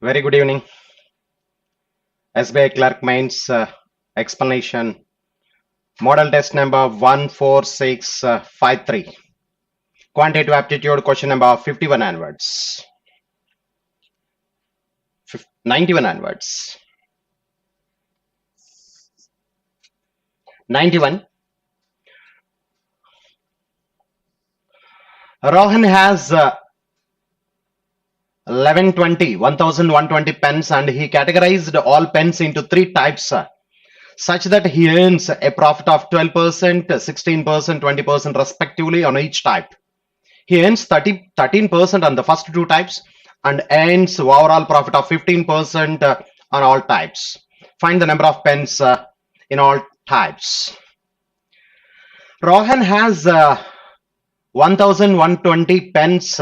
Very good evening. SBI Clerk Mains explanation. Model test number 14653. Quantitative aptitude question number 51 onwards. 91 onwards. 91. Rohan has 1120 pens and he categorized all pens into three types such that he earns a profit of 12%, 16%, 20% respectively on each type. He earns 13% on the first two types and earns overall profit of 15% on all types. Find the number of pens in all types. Rohan has 1120 pens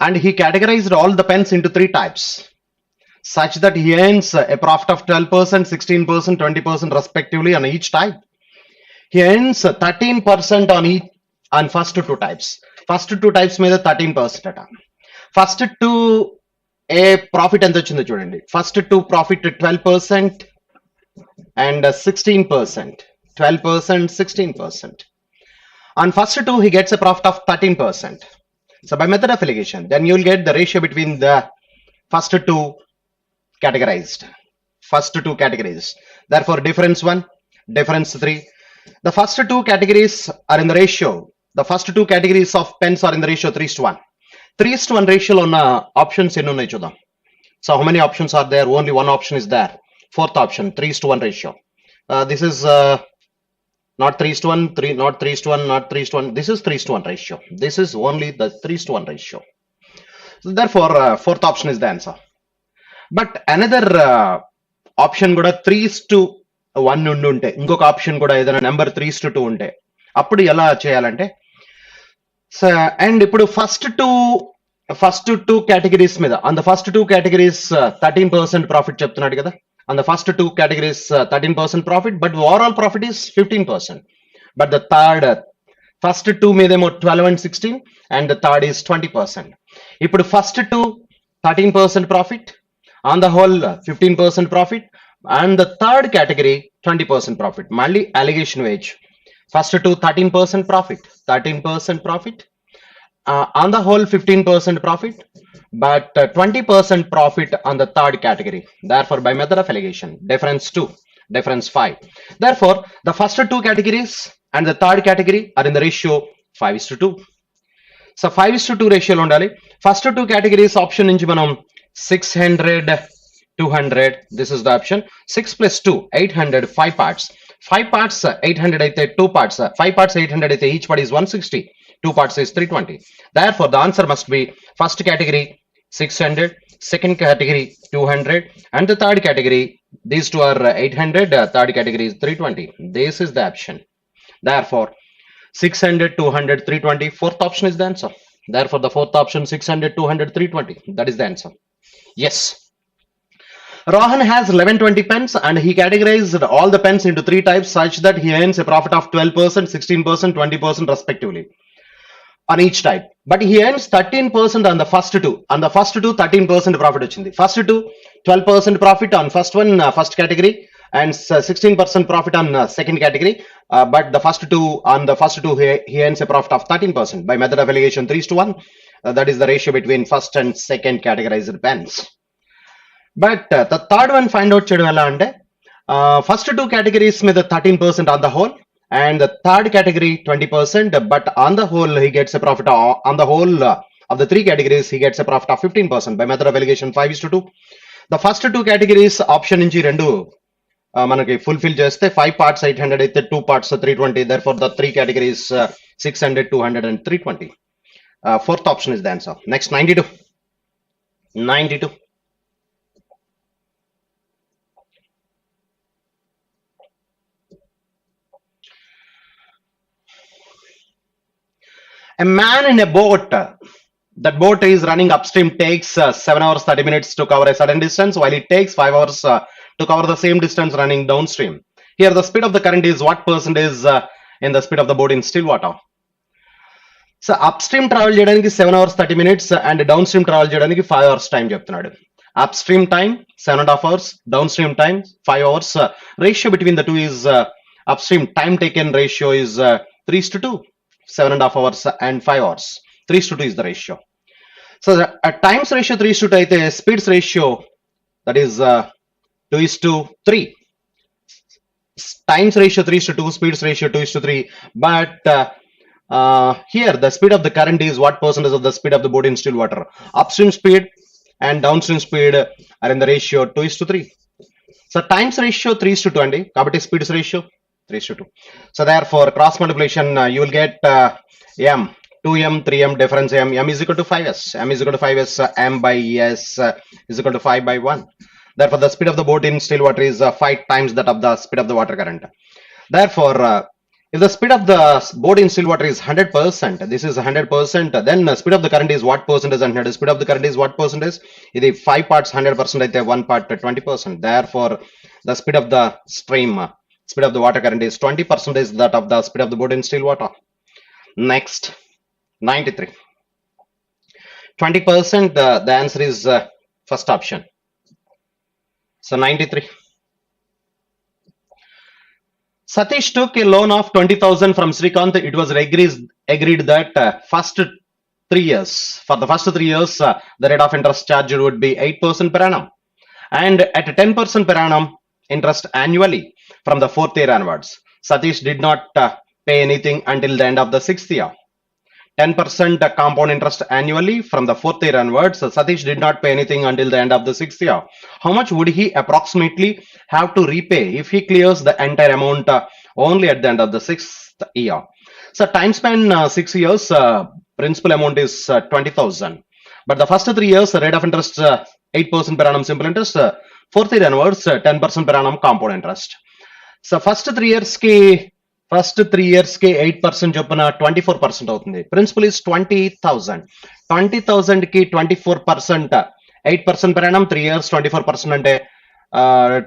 and he categorized all the pens into three types such that he earns a profit of 12%, 16%, 20% respectively on each type. He earns 13% on first two types. First two types మీద 13% అట. First two a profit ఎంత వచ్చిందో చూడండి. First two profit 12% and 16%. 12%, 16%. On first two he gets a profit of 13%. So by method of allegation, then you will get the ratio between the first two categorized. First two categories. Therefore, difference 1, difference 3. The first two categories are in the ratio. The first two categories of pens are in the ratio 3:1. 3:1 ratio on options in unnai chudam. So how many options are there? Only one option is there. Fourth option, 3:1 ratio. This is not 3:1, not 3:1, not 3:1. This is 3:1 ratio. This is only the 3:1 ratio. So therefore, fourth option is the answer. But another option కూడా 3:1 నుండి ఉంటే ఇంకొక option కూడా ఏదైనా number 3:2 ఉంటే అప్పుడు ఎలా చేయాలంటే అండ్ ఇప్పుడు ఫస్ట్ టూ కేటగిరీస్ మీద on the first two categories 13% profit చెప్తున్నాడు కదా on the first two categories 13% profit but overall profit is 15%. But the third first two మీదేమో 12 and 16 and the third is 20%. ఇప్పుడు first two 13% profit, on the whole 15% profit, and the third category 20% profit. Mali allegation wage. First two 13% profit, 13% profit, on the whole 15% profit, but 20% profit on the third category. Therefore, by method of allegation, difference 2, difference 5. Therefore, the first two categories and the third category are in the ratio 5:2. So 5:2 ratio lo undali. First two categories option nunchi manam 600, 200. This is the option. 6 plus 2, 800, 5 parts. 5 parts, 800 అయితే 2 parts. 5 parts, 800 అయితే each part is 160. 2 parts is 320. Therefore, the answer must be first category 600, second category 200, and the third category, these two are 800, third category is 320. This is the option. Therefore, 600, 200, 320. Fourth option is the answer. Therefore, the fourth option 600, 200, 320. That is the answer. Yes. Rohan has 1120 pens and he categorized all the pens into three types such that he earns a profit of 12%, 16%, 20% respectively on each type. But he earns 13% on the first two. On the first two, 13% profit వచ్చింది. First two, 12% profit on first one, first category, and 16% profit on second category. But the first two, on the first two, he earns a profit of 13% by method of allegation 3:1. That is the ratio between first and second categorized pens. But the third one find out చేయడం ఎలా అంటే first two categories మీద 13% on the whole and the third category 20%, but on the whole he gets a profit on the whole of the three categories he gets a profit of 15% by method of allegation 5:2. The first two categories option నుంచి రెండు మనకి fulfil చేస్తే 5 parts 800 అయితే 2 parts 320. Therefore, the three categories 600, 200 and 320. Fourth option is the answer. Next, 92. 92. A man in a boat. That boat is running upstream takes 7 hours 30 minutes to cover a certain distance, while it takes 5 hours to cover the same distance running downstream. Here the speed of the current is what percent is in the speed of the boat in still water. So up stream travel చేయడానికి 7 hours 30 minutes and down stream travel చేయడానికి 5 hours time చెప్తున్నాడు. Up stream time 7.5 hours, down stream time 5 hours. Ratio between the two is upstream time taken ratio is 3:2, 7.5 hours and 5 hours. 3:2 is the ratio. So at times ratio 3:2 అయితే speeds ratio that is 2:3. Times ratio 3:2, speeds ratio 2:3. But here the speed of the current is what percentage of the speed of the boat in still water. Upstream speed and downstream speed are in the ratio 2:3. So times ratio 3:2 అండి, కాబట్టి speeds ratio 3:2. So therefore cross multiplication you will get m 2m 3m difference m is equal to 5s, m is equal to 5s, m by s is equal to 5 by 1. Therefore the speed of the boat in still water is 5 times that of the speed of the water current. Therefore if the speed of the boat in still water is 100%, this is 100%, then the speed of the current is what percentage and the speed of the current is what percentage? If 5 parts 100% అయితే 1 part 20%. Therefore the speed of the stream, speed of the water current is 20% that of the speed of the boat in still water. Next, 93. 20%, the answer is first option. So 93. Satish took a loan of 20,000 from Srikanth. It was agreed that for the first 3 years, the rate of interest charged would be 8% per annum, and at 10% per annum interest annually from the 4th year onwards. Satish did not pay anything until the end of the 6th year. 10% compound interest annually from the 4th year onwards. Satish did not pay anything until the end of the 6th year. How much would he approximately have to repay if he clears the entire amount only at the end of the 6th year? So time span 6 years, principal amount is 20,000. But the first 3 years, rate of interest 8% per annum simple interest, 4th year onwards 10% per annum compound interest. So first 3 years ki 8% చొప్పున 24% అవుతుంది. Principal is 20,000. 20,000 కి 24%, 8% per annum 3 years 24% అంటే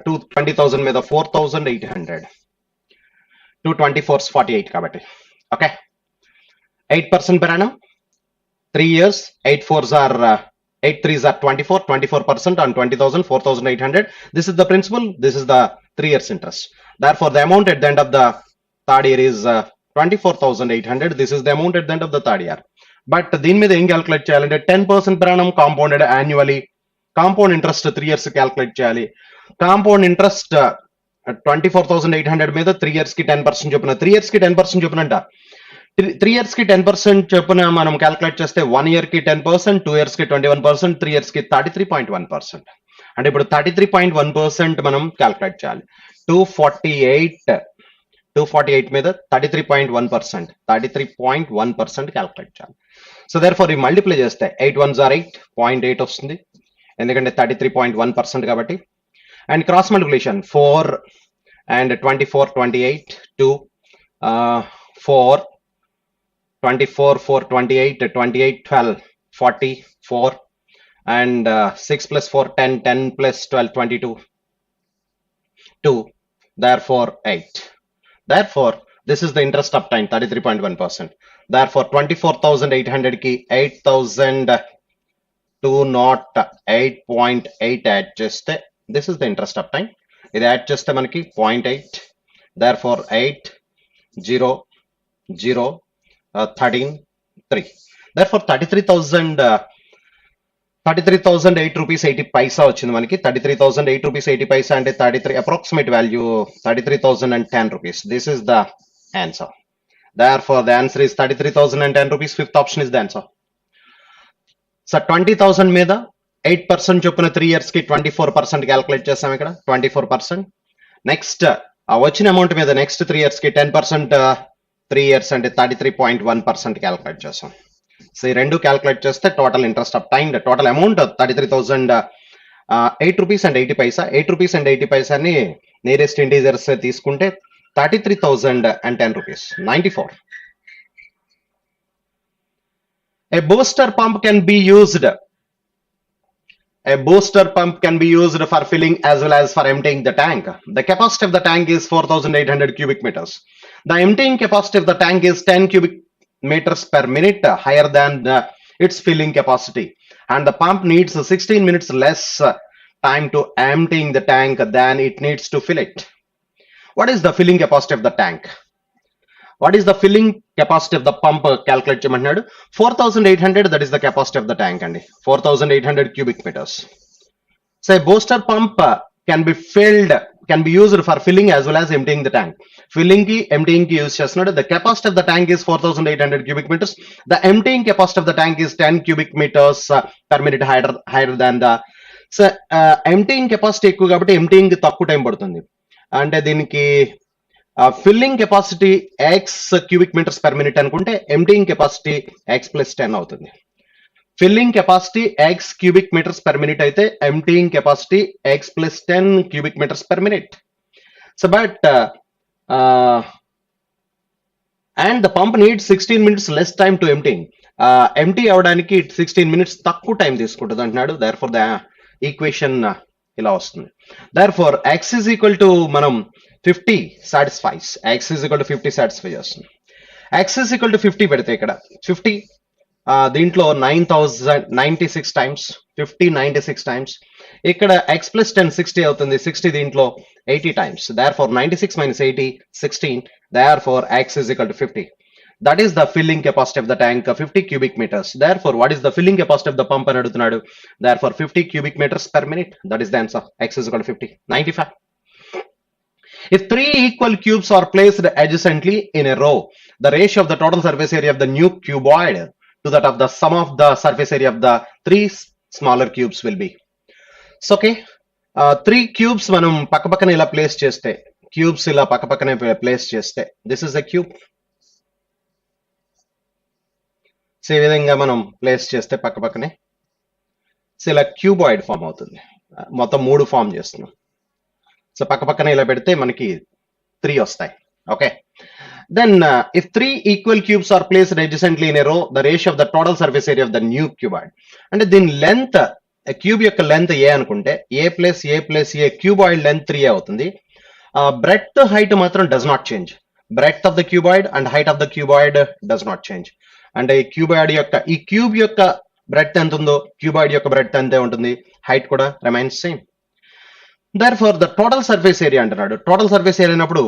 20,000 మీద 4,800. 224 48 కాబట్టి okay. 8% per annum 3 years, 8 4s are 8 3s are 24, 24% on 20,000, 4,800. This is the principal, this is the 3 years interest. Therefore the amount at the end of the third year is 24,800. This is the amount at the end of the third year. But దీని మీద ఏం calculate చేయాలంటే 10% per annum compounded annually. Compound interest 3 years calculate చేయాలి. Compound interest 24,800 మీద 3 years కి 10% చొప్పున, 3 years కి 10% చొప్పున అంట. 3 years కి 10% చొప్పున మనం క్యాలిక్యులేట్ చేస్తే 1 year కి 10%, 2 years కి 21%, 3 years కి 33.1%. అంటే ఇప్పుడు 33.1% మనం క్యాలిక్యులేట్ చేయాలి. 248 మీద 33.1%, 33.1% క్యాలిక్యులేట్ చేయాలి. సో దేర్ఫోర్ ఈ మల్టిప్లై చేస్తే 8 1s are 8, 0.8 వస్తుంది ఎందుకంటే 33.1% కాబట్టి. And cross multiplication 4 and 24 28 2 4 24 4 28 28 12 40 4 and 6 plus 4 10 10 plus 12 22 2, therefore 8. Therefore this is the interest of time 33.1%. Therefore 24,800 ki 8,208.8 add cheste, this is the interest of time. Idi add cheste manaki 0.8. Therefore 8 0 0 13 3. Therefore 33,008 rupees 80 paisa వచ్చింది మనకి. 33,008 rupees 80 paisa అంటే 33 approximate value 33,010 rupees. This is the answer. Therefore the answer is 33,010 rupees. Fifth option is the answer. So 20,000 మీద 8% చొప్పున 3 years కి 24% calculate చేస్తాం ఇక్కడ 24%. Next వచ్చిన amount మీద నెక్స్ట్ 3 years కి 10% 3 years అంటే 33.1% క్యాలిక్యులేట్ చేస్తాం. సో ఈ రెండు క్యాలిక్యులేట్ చేస్తే total interest of time, total amount 33,008 rupees and 80 paisa. 8 rupees and 80 paisa ని నియరెస్ట్ ఇంటీజర్స్ తీసుకుంటే 33,010 rupees. 94. A booster pump can be used. A booster pump can be used for filling as well as for emptying the tank. The capacity of the tank is 4,800 cubic meters. The emptying capacity of the tank is 10 cubic meters per minute higher than its filling capacity, and the pump needs 16 minutes less time to emptying the tank than it needs to fill it. What is the filling capacity of the tank? What is the filling capacity of the pump? Calculate చేయమంటున్నాడు. 4800, that is the capacity of the tank అండి. 4800 cubic meters. So a booster pump can be filled, can be used for filling as well as emptying the tank. Filling ki emptying ki use చేస్తున్నాడు. The capacity of the tank is 4800 cubic meters. The emptying capacity of the tank is 10 cubic meters per minute higher than the, so emptying capacity ఎక్కువ కాబట్టి emptying తక్కువ time పడుతుంది. అంటే దీనికి filling capacity x cubic metres per minute అనుకుంటే emptying capacity x plus 10 అవుతుంది. Filling capacity x cubic metres per minute అయితే emptying capacity x plus 10 cubic metres per minute. So but and the pump need 16 minutes less time to emptying. Empty అవడానికి 16 minutes తక్కువ time తీసుకుంటుంది అంటున్నాడు. There for the equation ఇలా వస్తుంది. Therefore x is equal to మనం 50 satisfies, x is equal to 50 satisfy చేస్తుంది. x is equal to 50 పెడితే ఇక్కడ 50 దీంట్లో 9096 times 50 96 times, ఇక్కడ x plus 10 60 అవుతుంది. 60 దీంట్లో 80 times. Therefore 96 minus 80 16. Therefore x is equal to 50. That is the filling capacity of the tank, 50 cubic meters. Therefore what is the filling capacity of the pump అని అడుగుతున్నాడు. Therefore 50 cubic meters per minute. That is the answer. X is equal to 50. 95. If three equal cubes are placed adjacently in a row, the ratio of the total surface area of the new cuboid to that of the sum of the surface area of the three smaller cubes will be. So okay, three cubes మనం పక్కపక్కన ఇలా place చేస్తే, cubes ఇలా పక్కపక్కనే place చేస్తే, this is a cube. So ఈ విధంగా మనం place చేస్తే పక్కపక్కనే సో ఇలా క్యూబాయిడ్ ఫామ్ అవుతుంది. మొత్తం 3 ఫామ్ చేస్తున్నాం. సో పక్కపక్కన ఇలా పెడితే మనకి 3 వస్తాయి. Okay, then if 3 equal cubes are placed adjacently in a row, the ratio of the total surface area of the new cuboid. అంటే దీని లెంత్, క్యూబ్ యొక్క లెంత్ ఏ అనుకుంటే A plus A cuboid length 3 అవుతుంది. Breadth height మాత్రం does not change. Breadth of the cuboid and height of the cuboid does not change. అంటే cuboid యొక్క ఈ cube యొక్క బ్రెడ్త్ ఎంత ఉందో క్యూబాయిడ్ యొక్క బ్రెడ్త్ అంతే ఉంటుంది. హైట్ కూడా remains same. Therefore the total surface area అంటున్నాడు. టోటల్ సర్ఫేస్ ఏరియా అయినప్పుడు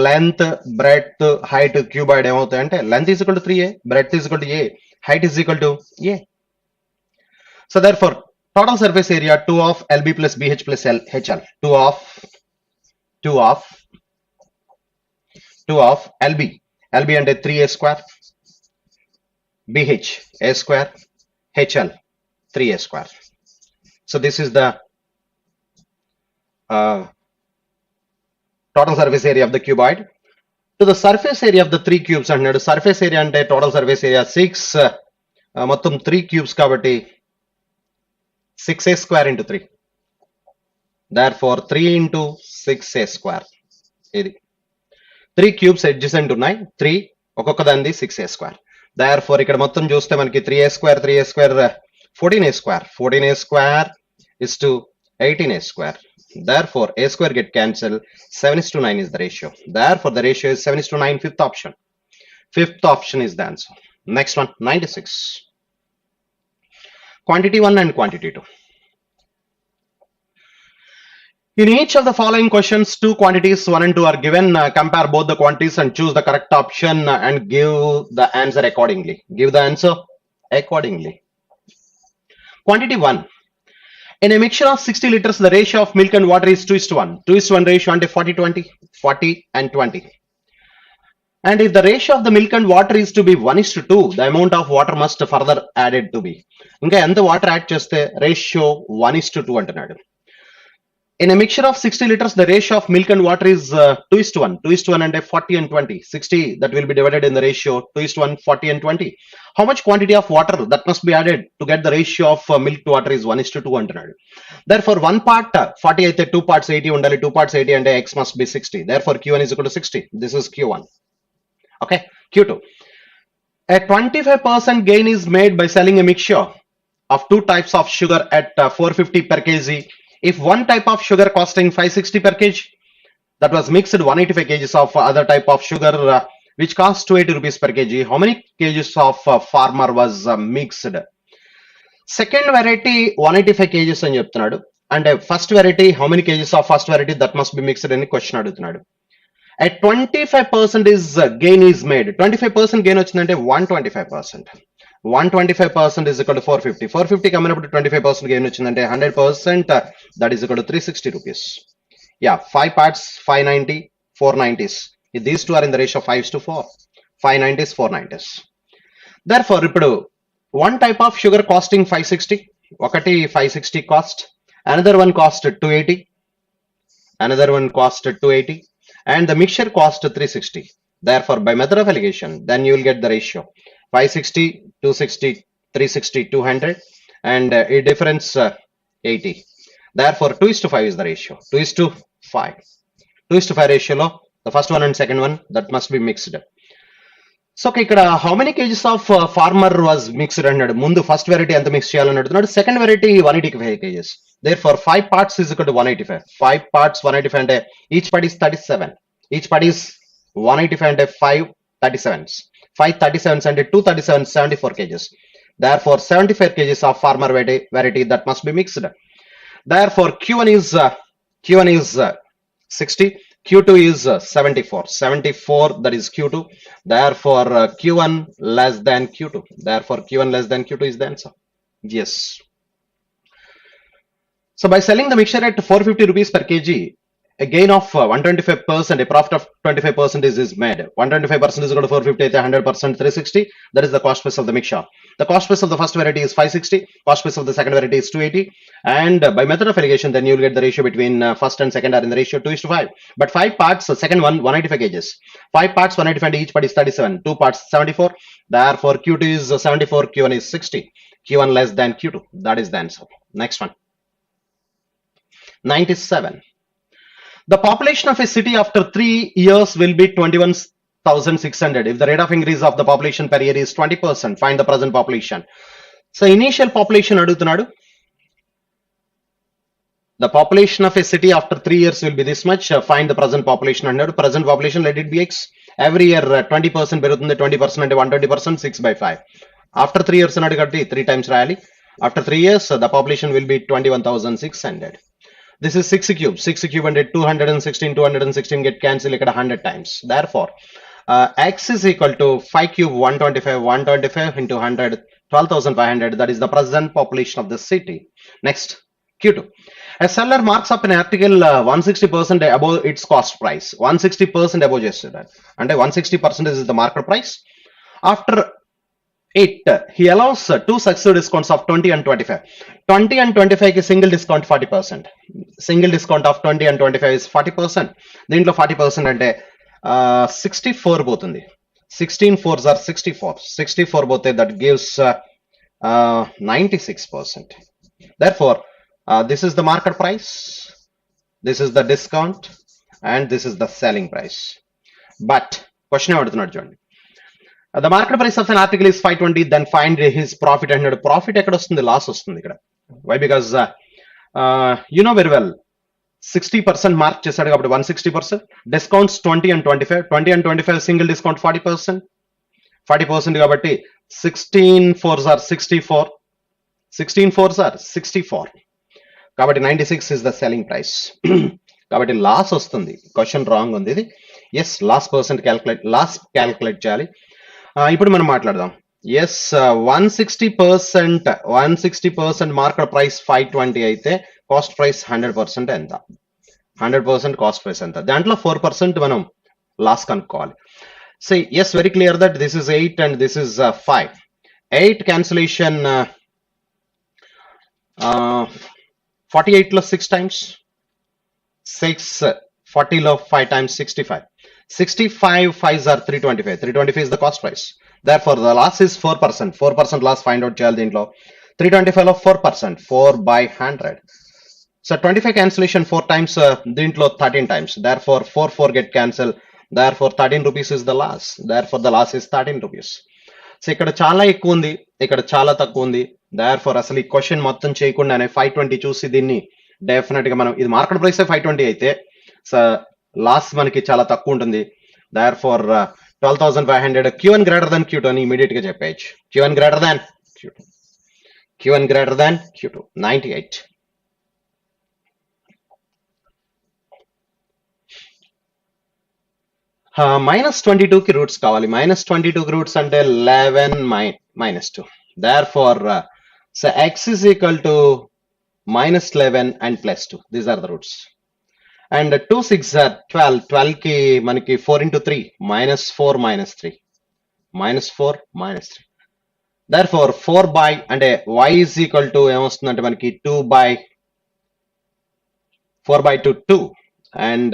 లెంత్, బ్రెడ్త్, హైట్, క్యూబాయిడ్ ఏమవుతాయి అంటే length is equal to 3a, breadth is equal to a, height is equal to a. So therefore total surface area 2 of LB plus BH plus HL, 2 of LB అంటే 3a square, BH a square, HL 3a square. So this is the total surface area of the cuboid. To the surface area of the 3 cubes అంటున్నాడు. Surface area అంటే total surface area 6, మొత్తం 3 cubes కాబట్టి 6a square into 3. Therefore 3 into 6a square. ఇది 3 cubes adjacent ఉన్నాయి. 3 ఒక్కొక్క దానిది 6a square. Therefore ఇక్కడ మొత్తం చూస్తే మనకి 3a square 14a square is to 18a square. Therefore a square get cancelled. 7:9 is the ratio. Therefore the ratio is 7:9. Fifth option is the answer. Next one, 96. Quantity 1 and quantity 2. In each of the following questions, 2 quantities 1 and 2 are given. Compare both the quantities and choose the correct option and give the answer accordingly. Quantity 1. In a mixture of 60 liters, the ratio of milk and water is 2:1. 2:1 ratio అంటే 40 and 20. And if the ratio of the milk and water is to be 1:2, the amount of water must further added to be. ఇంకా ఎంత water add చేస్తే ratio 1:2 అంటున్నాడు. In a mixture of 60 liters, the ratio of milk and water is 2:1. 2:1 and 40 and 20. 60 that will be divided in the ratio 2:1, 40 and 20. How much quantity of water that must be added to get the ratio of milk to water is 1:2 అంటున్నాడు. Therefore 1 part 40 అయితే 2 parts 80 ఉండాలి. 2 parts 80 అంటే x must be 60. Therefore Q1 is equal to 60. This is Q1. Okay, Q2. A 25% gain is made by selling a mixture of 2 types of sugar at 450 per kg. If one type of sugar costing 560 per kg, that was mixed 185 kgs of other type of sugar which cost 280 rupees per kg. How many kgs of farmer was mixed? Second variety 185 kgs అని చెప్తున్నాడు. అంటే first variety how many kgs of first variety that must be mixed అని question అడుగుతున్నాడు. At 25% is gain is made. 25% gain వచ్చిందంటే 125%. 125% is equal to 450. 450 కమ్మినప్పుడు 25% gain వచ్చిందంటే 100% that is equal to 360 rupees. Yeah, 5 parts 590 490s. These two are in the ratio of 5:4. 590s 490s. Therefore ఇప్పుడు one type of sugar costing 560. ఒకటి 560 cost. Another one cost 280. Another one cost 280. And the mixture cost 360. Therefore, by method of alligation, then you will get the ratio 560, 260, 360, 200, and a difference 80. Therefore, 2:5 is the ratio. 2:5. 2:5 ratio lo the first one and second one that must be mixed. So ఇక్కడ how many kgs of farmer was mixed అన్నాడు. ముందు first variety ఎంత mix చేయాలని అడుగుతున్నాడు. Second variety 185 kgs. Therefore 5 parts is equal to 185. 5 parts 185 అంటే each part is 37. Each part is 185 అంటే 5 37s. 5 37s అంటే 2 37s 74 kgs. Therefore 75 kgs of farmer variety that must be mixed. Therefore Q1 is 60. Q2 is 74. 74 that is Q2. Therefore Q1 less than Q2. Therefore Q1 less than Q2 is the answer. Yes. So by selling the mixture at 450 rupees per kg, a gain of 125%, a profit of 25% is made. 125% is equal to 450, 100% 360. That is the cost price of the mixture. The cost price of the first variety is 560. Cost price of the second variety is 280. And by method of alligation, then you will get the ratio between first and second are in the ratio 2:5. But 5 parts, second one 185 kgs. 5 parts 185 each part is 37. 2 parts 74. Therefore Q2 is 74. Q1 is 60. Q1 less than Q2. That is the answer. Next one. 97. The population of a city after 3 years will be 21,600. If the rate of increase of the population per year is 20%, find the present population. So initial population adugutunnadu. The population of a city after 3 years will be this much. Find the present population annadu. Present population, let it be X. Every year 20% పెరుగుతుంది. 20% అంటే 120%, 6/5. After 3 years annadu kabatti 3 times rayali. After 3 years the population will be 21,600. This is 6 cube. 6 cube and 216 get cancelled 100 times. Therefore, x is equal to 5 cube 125 into 100, 12,500. That is the present population of the city. Next, Q2. A seller marks up an article 160% above its cost price. 160% above చేస్తాడు. అంటే 160% is the market price. After it, he allows 2 successive discounts of 20 and 25. 20 and 25 ki single discount 40%. Single discount of 20 and 25 is 40%. దీంట్లో 40% అంటే 64 పోతుంది. 16 4s are 64. 64 పోతే that gives 96%. Therefore, this is the market price, this is the discount, and this is the selling price. But question అడుగుతున్నాడు చూడండి. The market price of an article is 520, then find his profit అన్నాడు. Profit ఎక్కడ వస్తుంది? Loss వస్తుంది ఇక్కడ. Why? Because you know very well 60% mark చేశాడు కాబట్టి 160%. Discounts 20 and 25. 20 and 25 single discount 40%. 40% కాబట్టి 16 4s are 64. 16 4s are 64. కాబట్టి 96 is the selling price. కాబట్టి లాస్ వస్తుంది. క్వశ్చన్ రాంగ్ ఉంది ఇది. ఎస్, లాస్ క్యాల్కులేట్ చేయాలి. ఇప్పుడు మనం మాట్లాడదాం. ఎస్, 160% మార్కెట్ ప్రైస్ 520 అయితే కాస్ట్ ప్రైస్ 100% ఎంత? 100% కాస్ట్ ప్రైస్ ఎంత? దాంట్లో 4% మనం లాస్ కనుక్కోవాలి. So yes, very clear that this is 8 and this is 5. 8 cancellation 48 లో 6 times 6, 40 లో 5 times 65. 65 5s are 325. 325 is the cost price. Therefore, the loss is 4%. 4% loss find out చేయాలి దీంట్లో. 325 లో 4%. 4 by 100. So 25 cancellation 4 times, దీంట్లో 13 times. Therefore, 4 get cancelled. Therefore, 13 rupees is the loss. Therefore, the loss is 13 rupees. So ఇక్కడ చాలా ఎక్కువ ఉంది, ఇక్కడ చాలా తక్కువ ఉంది. Therefore, అసలు ఈ క్వశ్చన్ మొత్తం చేయకుండానే 520 చూసి దీన్ని డెఫినెట్ గా మనం, ఇది మార్కెట్ ప్రైస్ 520 అయితే లాస్ మనకి చాలా తక్కువ ఉంటుంది. Therefore, 12,500. Q1 greater than Q2 అని immediate గా చెప్పేయచ్చు. Q1 greater than Q2. Q1 greater than Q2. 98. Minus 22 కి రూట్స్ కావాలి. Minus 22 కి రూట్స్ అంటే 11 minus 2. Therefore, so x is equal to minus 11 and plus 2. These are the roots. And 2, 6 are 12. 12 కి మనకి 4 into 3. Minus 4 minus 3. Minus 4 minus 3. Therefore, 4 by అంటే y is equal to ఏమొస్తుందంటే మనకి 2 by 4 by 2 2 and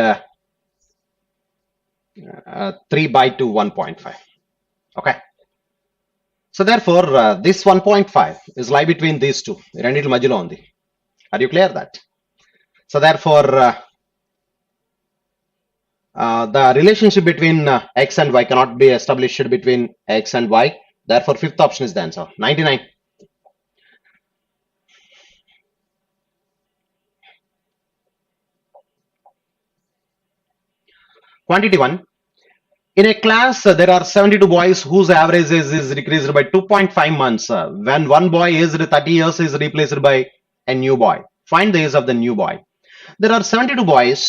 3 by 2 1.5. Okay. So therefore, this 1.5 is lie between these two. రెండిటి మధ్యలో ఉంది. Are you clear that? So therefore, the relationship between x and y cannot be established between x and y. Therefore, fifth option is the answer. 99. Quantity 1. In a class, there are 72 boys whose average age is decreased by 2.5 months. When one boy aged 30 years is replaced by a new boy. Find the age of the new boy. There are 72 boys.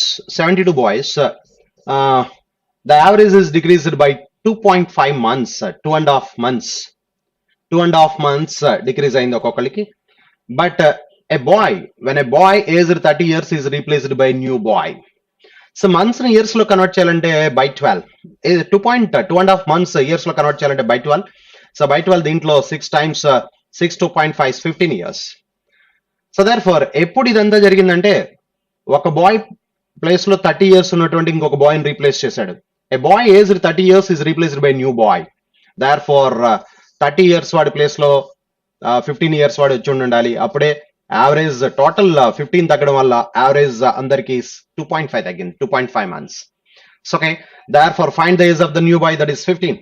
The average is decreased by 2.5 months, 2.5 months. 2.5 months decrease అయింది ఒక్కొక్కరికి. But when a boy aged 30 years is replaced by a new boy. So months ని years లో convert చేయాలంటే by 12. 2.5 months years లో convert చేయాలంటే by 12. So by 12 దీంట్లో 6 times 6 2.5 15 years. So therefore ఎప్పుడు ఇదంతా జరిగిందంటే ఒక బాయ్ ప్లేస్ లో 30 years ఉన్నటువంటి ఇంకొక బాయ్ ని రీప్లేస్ చేశాడు. A boy age 30 years is replaced by new boy. Therefore 30 years వాడి ప్లేస్ లో 15 years వాడు వచ్చి ఉండాలి. అప్పుడే యావరేజ్ టోటల్ 15 తగ్గడం వల్ల యావరేజ్ అందరికి 2.5 తగ్గింది. 2.5 months. So okay, therefore find the age of the new boy, that is 15.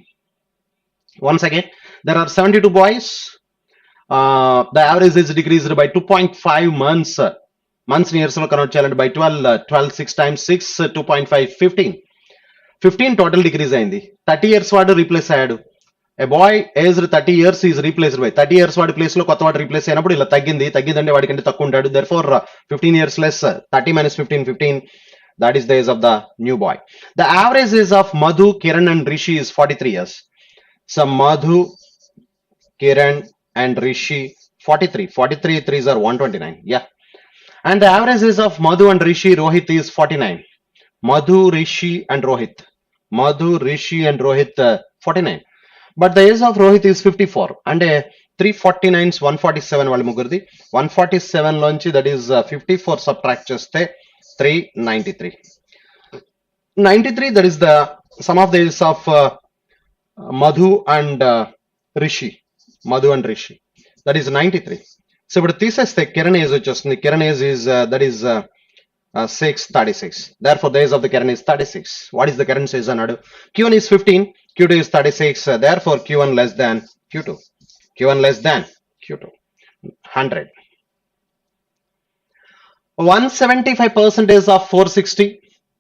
Once again, there are 72 boys. The average is decreased by 2.5 months. Months years lo convert చేయాలంటే by 12 6 times 6 2.5 15. 15 total decrease అయింది. 30 years వాడు replace అయ్యాడు. A boy aged 30 years is replaced by 30 years వాడి place లో కొత్త వాడు replace అయినప్పుడు ఇలా తగ్గిందంటే వాడి కంటే తక్కువ ఉంటాడు. Therefore 15 years less, 30 minus 15 15. That is the age of the new boy. The average age of Madhu, Kiran and Rishi is 43 years. So Madhu, Kiran and Rishi 43. 43 3s are 129. Yeah. And the average age of Madhu and Rishi Rohit is 49. Madhu, Rishi and Rohit. 49. But the age of Rohit is 54. And 349 147 వాళ్ళ ముగ్గురిది. 147 లోంచి that is 54 subtract చేస్తే 393. 93, that is the sum of the age of Madhu and Rishi. That is 93. So ఇప్పుడు తీసేస్తే Kiran age వచ్చేస్తుంది. Kiran age is that is 636. Therefore the age of the Kiran is 36. What is the Kiran's age అన్నాడు? Q1 is 15, Q2 is 36. Therefore Q1 less than Q2. Q1 less than Q2. 100. 175% of 460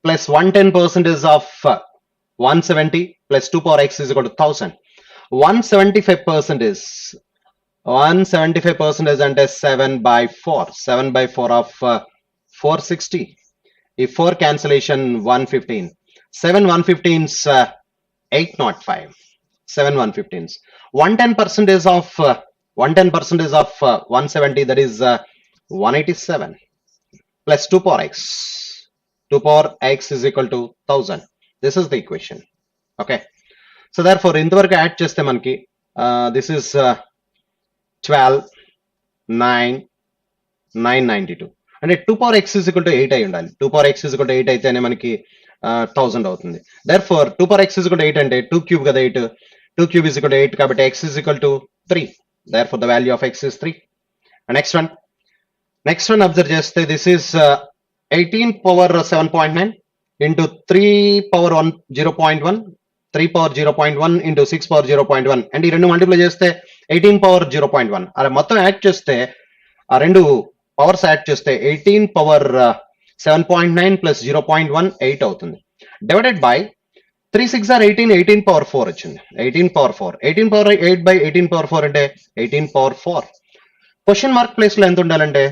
plus 110% of 170 plus 2 power x is equal to 1000. 175% అంటే 7 by 4. 7 by 4 of 460. If 4 cancellation 115. 7 115s 805. 7 115s. 110% of 170, that is 187 plus 2 power x. 2 power x is equal to 1000. This is the equation. Okay. So therefore ఇంతవరకు add చేస్తే మనకి this is 12 9 992. అంటే 2 power x is equal to 8 అయి ఉండాలి. 2 power x is equal to 8 అయితేనే మనకి 1000 అవుతుంది. Therefore 2 power x is equal to 8 అంటే 2 cube కదా 8. 2 cube is equal to 8 కాబట్టి x is equal to 3. Therefore the value of x is 3. And next one observe చేస్తే this is 18 power 7.9 into 3 power 1 0.1. 3 power 0.1 into 6 power 0.1. And ఈ రెండు multiply చేస్తే 18 power 0.1. అలా మొత్తం add చేస్తే ఆ రెండు పవర్స్ యాడ్ చేస్తే 18 power 7.9 plus 0.1 8 అవుతుంది. డివైడెడ్ బై 3 6 ఆర్ 18, 18 పవర్ 4 వచ్చింది. 18 పవర్ 4, 18 పవర్ 8 బై 18 పవర్ 4 అంటే 18 పవర్ 4. క్వశ్చన్ మార్క్ ప్లేస్ లో ఎంత ఉండాలంటే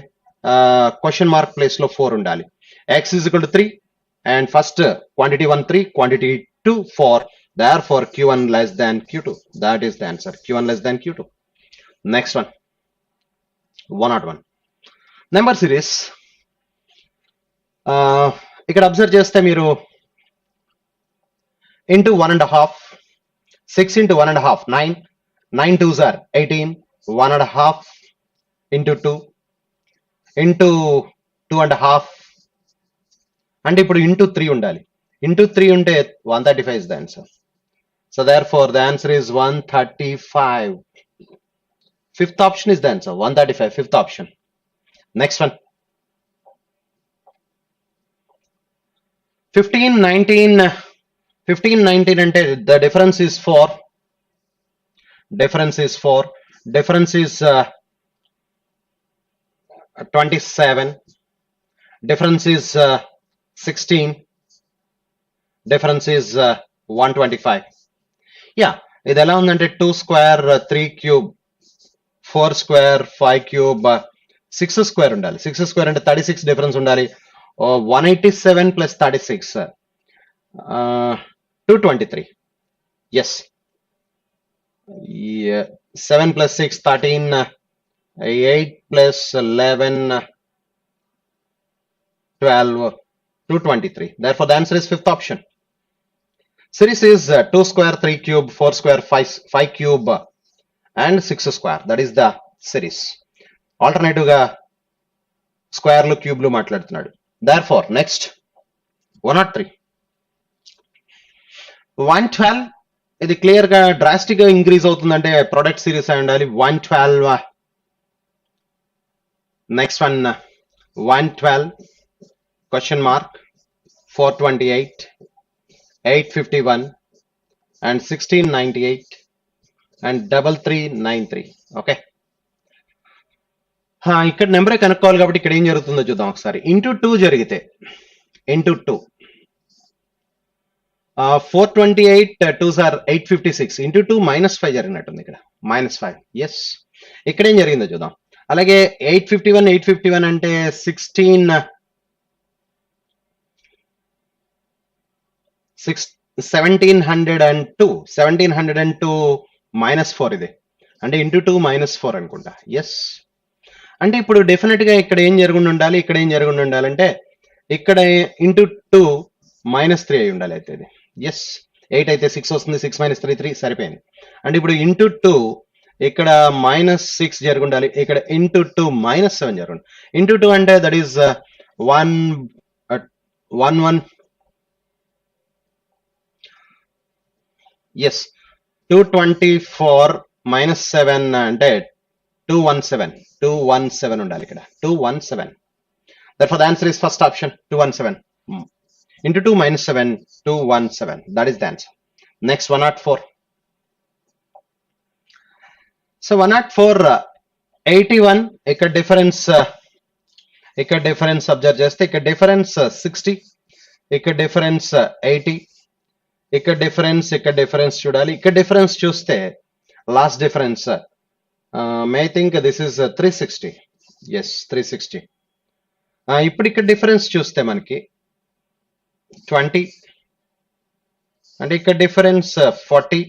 క్వశ్చన్ మార్క్ ప్లేస్ లో 4 ఉండాలి. x is equal to 3 and first quantity 1 3, quantity 2 4, therefore q1 less than q2. That is the answer, q1 less than q2. Next one, 101 number series. ఇక్కడ observe చేస్తే మీరు into 1.5, 6 into 1.5 9, 9 2s are 18, 1.5 into 2 into 2.5 అంటే ఇప్పుడు into 3 ఉండాలి. into 3 ఉంటే 135 is the answer. So therefore the answer is 135. Fifth option is the answer, 135, fifth option. Next one, 15 19. 15 19 అంటే the difference is 4. Difference is 4. Difference is 27. Difference is 16. Difference is 125. Yeah, ఇది ఎలా ఉందంటే 2 square 3 cube 4 square 5 cube 6 square ఉండాలి. 6 square అంటే 36 difference ఉండాలి. 187 plus 36 223. Yes. Yeah. 7 plus 6 13, 8 plus 11 12, 223. Therefore the answer is fifth option. Series is 2 square 3 cube 4 square 5 cube and 6 square. That is the series. Alternative ga square lu cube lu మాట్లాడుతున్నాడు. Therefore next 103, 112. ఇది clear గా drastic గా increase అవుతుందంటే product series అయి ఉండాలి. 112. Next one 112 question mark 428, 851 and 1698 and 3393. Okay, ఇక్కడ నెంబరే కనుక్కోవాలి కాబట్టి ఇక్కడ ఏం జరుగుతుందో చూద్దాం ఒకసారి. ఇంటూ 2 జరిగితే ఇంటూ 2 428 2s are 856 into 2 -5 జరిగినట్టుంది ఇక్కడ -5. ఎస్, ఇక్కడ ఏం జరిగిందో చూద్దాం. అలాగే 851 అంటే 1702 -4 ఇది అంటే ఇంటూ 2 -4 అనుకుంటా. ఎస్, అంటే ఇప్పుడు డెఫినెట్ గా ఇక్కడ ఏం జరుగుండి ఉండాలి, ఇక్కడ ఏం జరుగుండి ఉండాలంటే ఇక్కడ ఇంటూ 2 -3 అయి ఉండాలి. అయితే ఇది ఎస్, 8 అయితే 6 వస్తుంది, 6 - 3 3 సరిపోయింది. అంటే ఇప్పుడు ఇంటూ 2 ఇక్కడ -6 జరుగుండాలి, ఇక్కడ ఇంటూ 2 -7 జరుగుండాలి. ఇంటూ 2 అంటే దట్ ఈస్ 1 ఎస్ 224 -7 అంటే 217 ఉండాలి ఇక్కడ 217. Therefore the answer is first option, 217. Into 2 - 7, 217. That is the answer. Next 104. So 104 81. ఇక్కడ డిఫరెన్స్ అబ్జర్వ్ చేస్తే ఇక్కడ డిఫరెన్స్ 60, ఇక్కడ డిఫరెన్స్ 80, ఇక్కడ డిఫరెన్స్ చూడాలి. ఇక్కడ డిఫరెన్స్ చూస్తే last difference may think this is 360. Yes 360. ఇప్పుడు ఇక్కడ డిఫరెన్స్ చూస్తే మనకి 20 అంటే ఇక్కడ డిఫరెన్స్ 40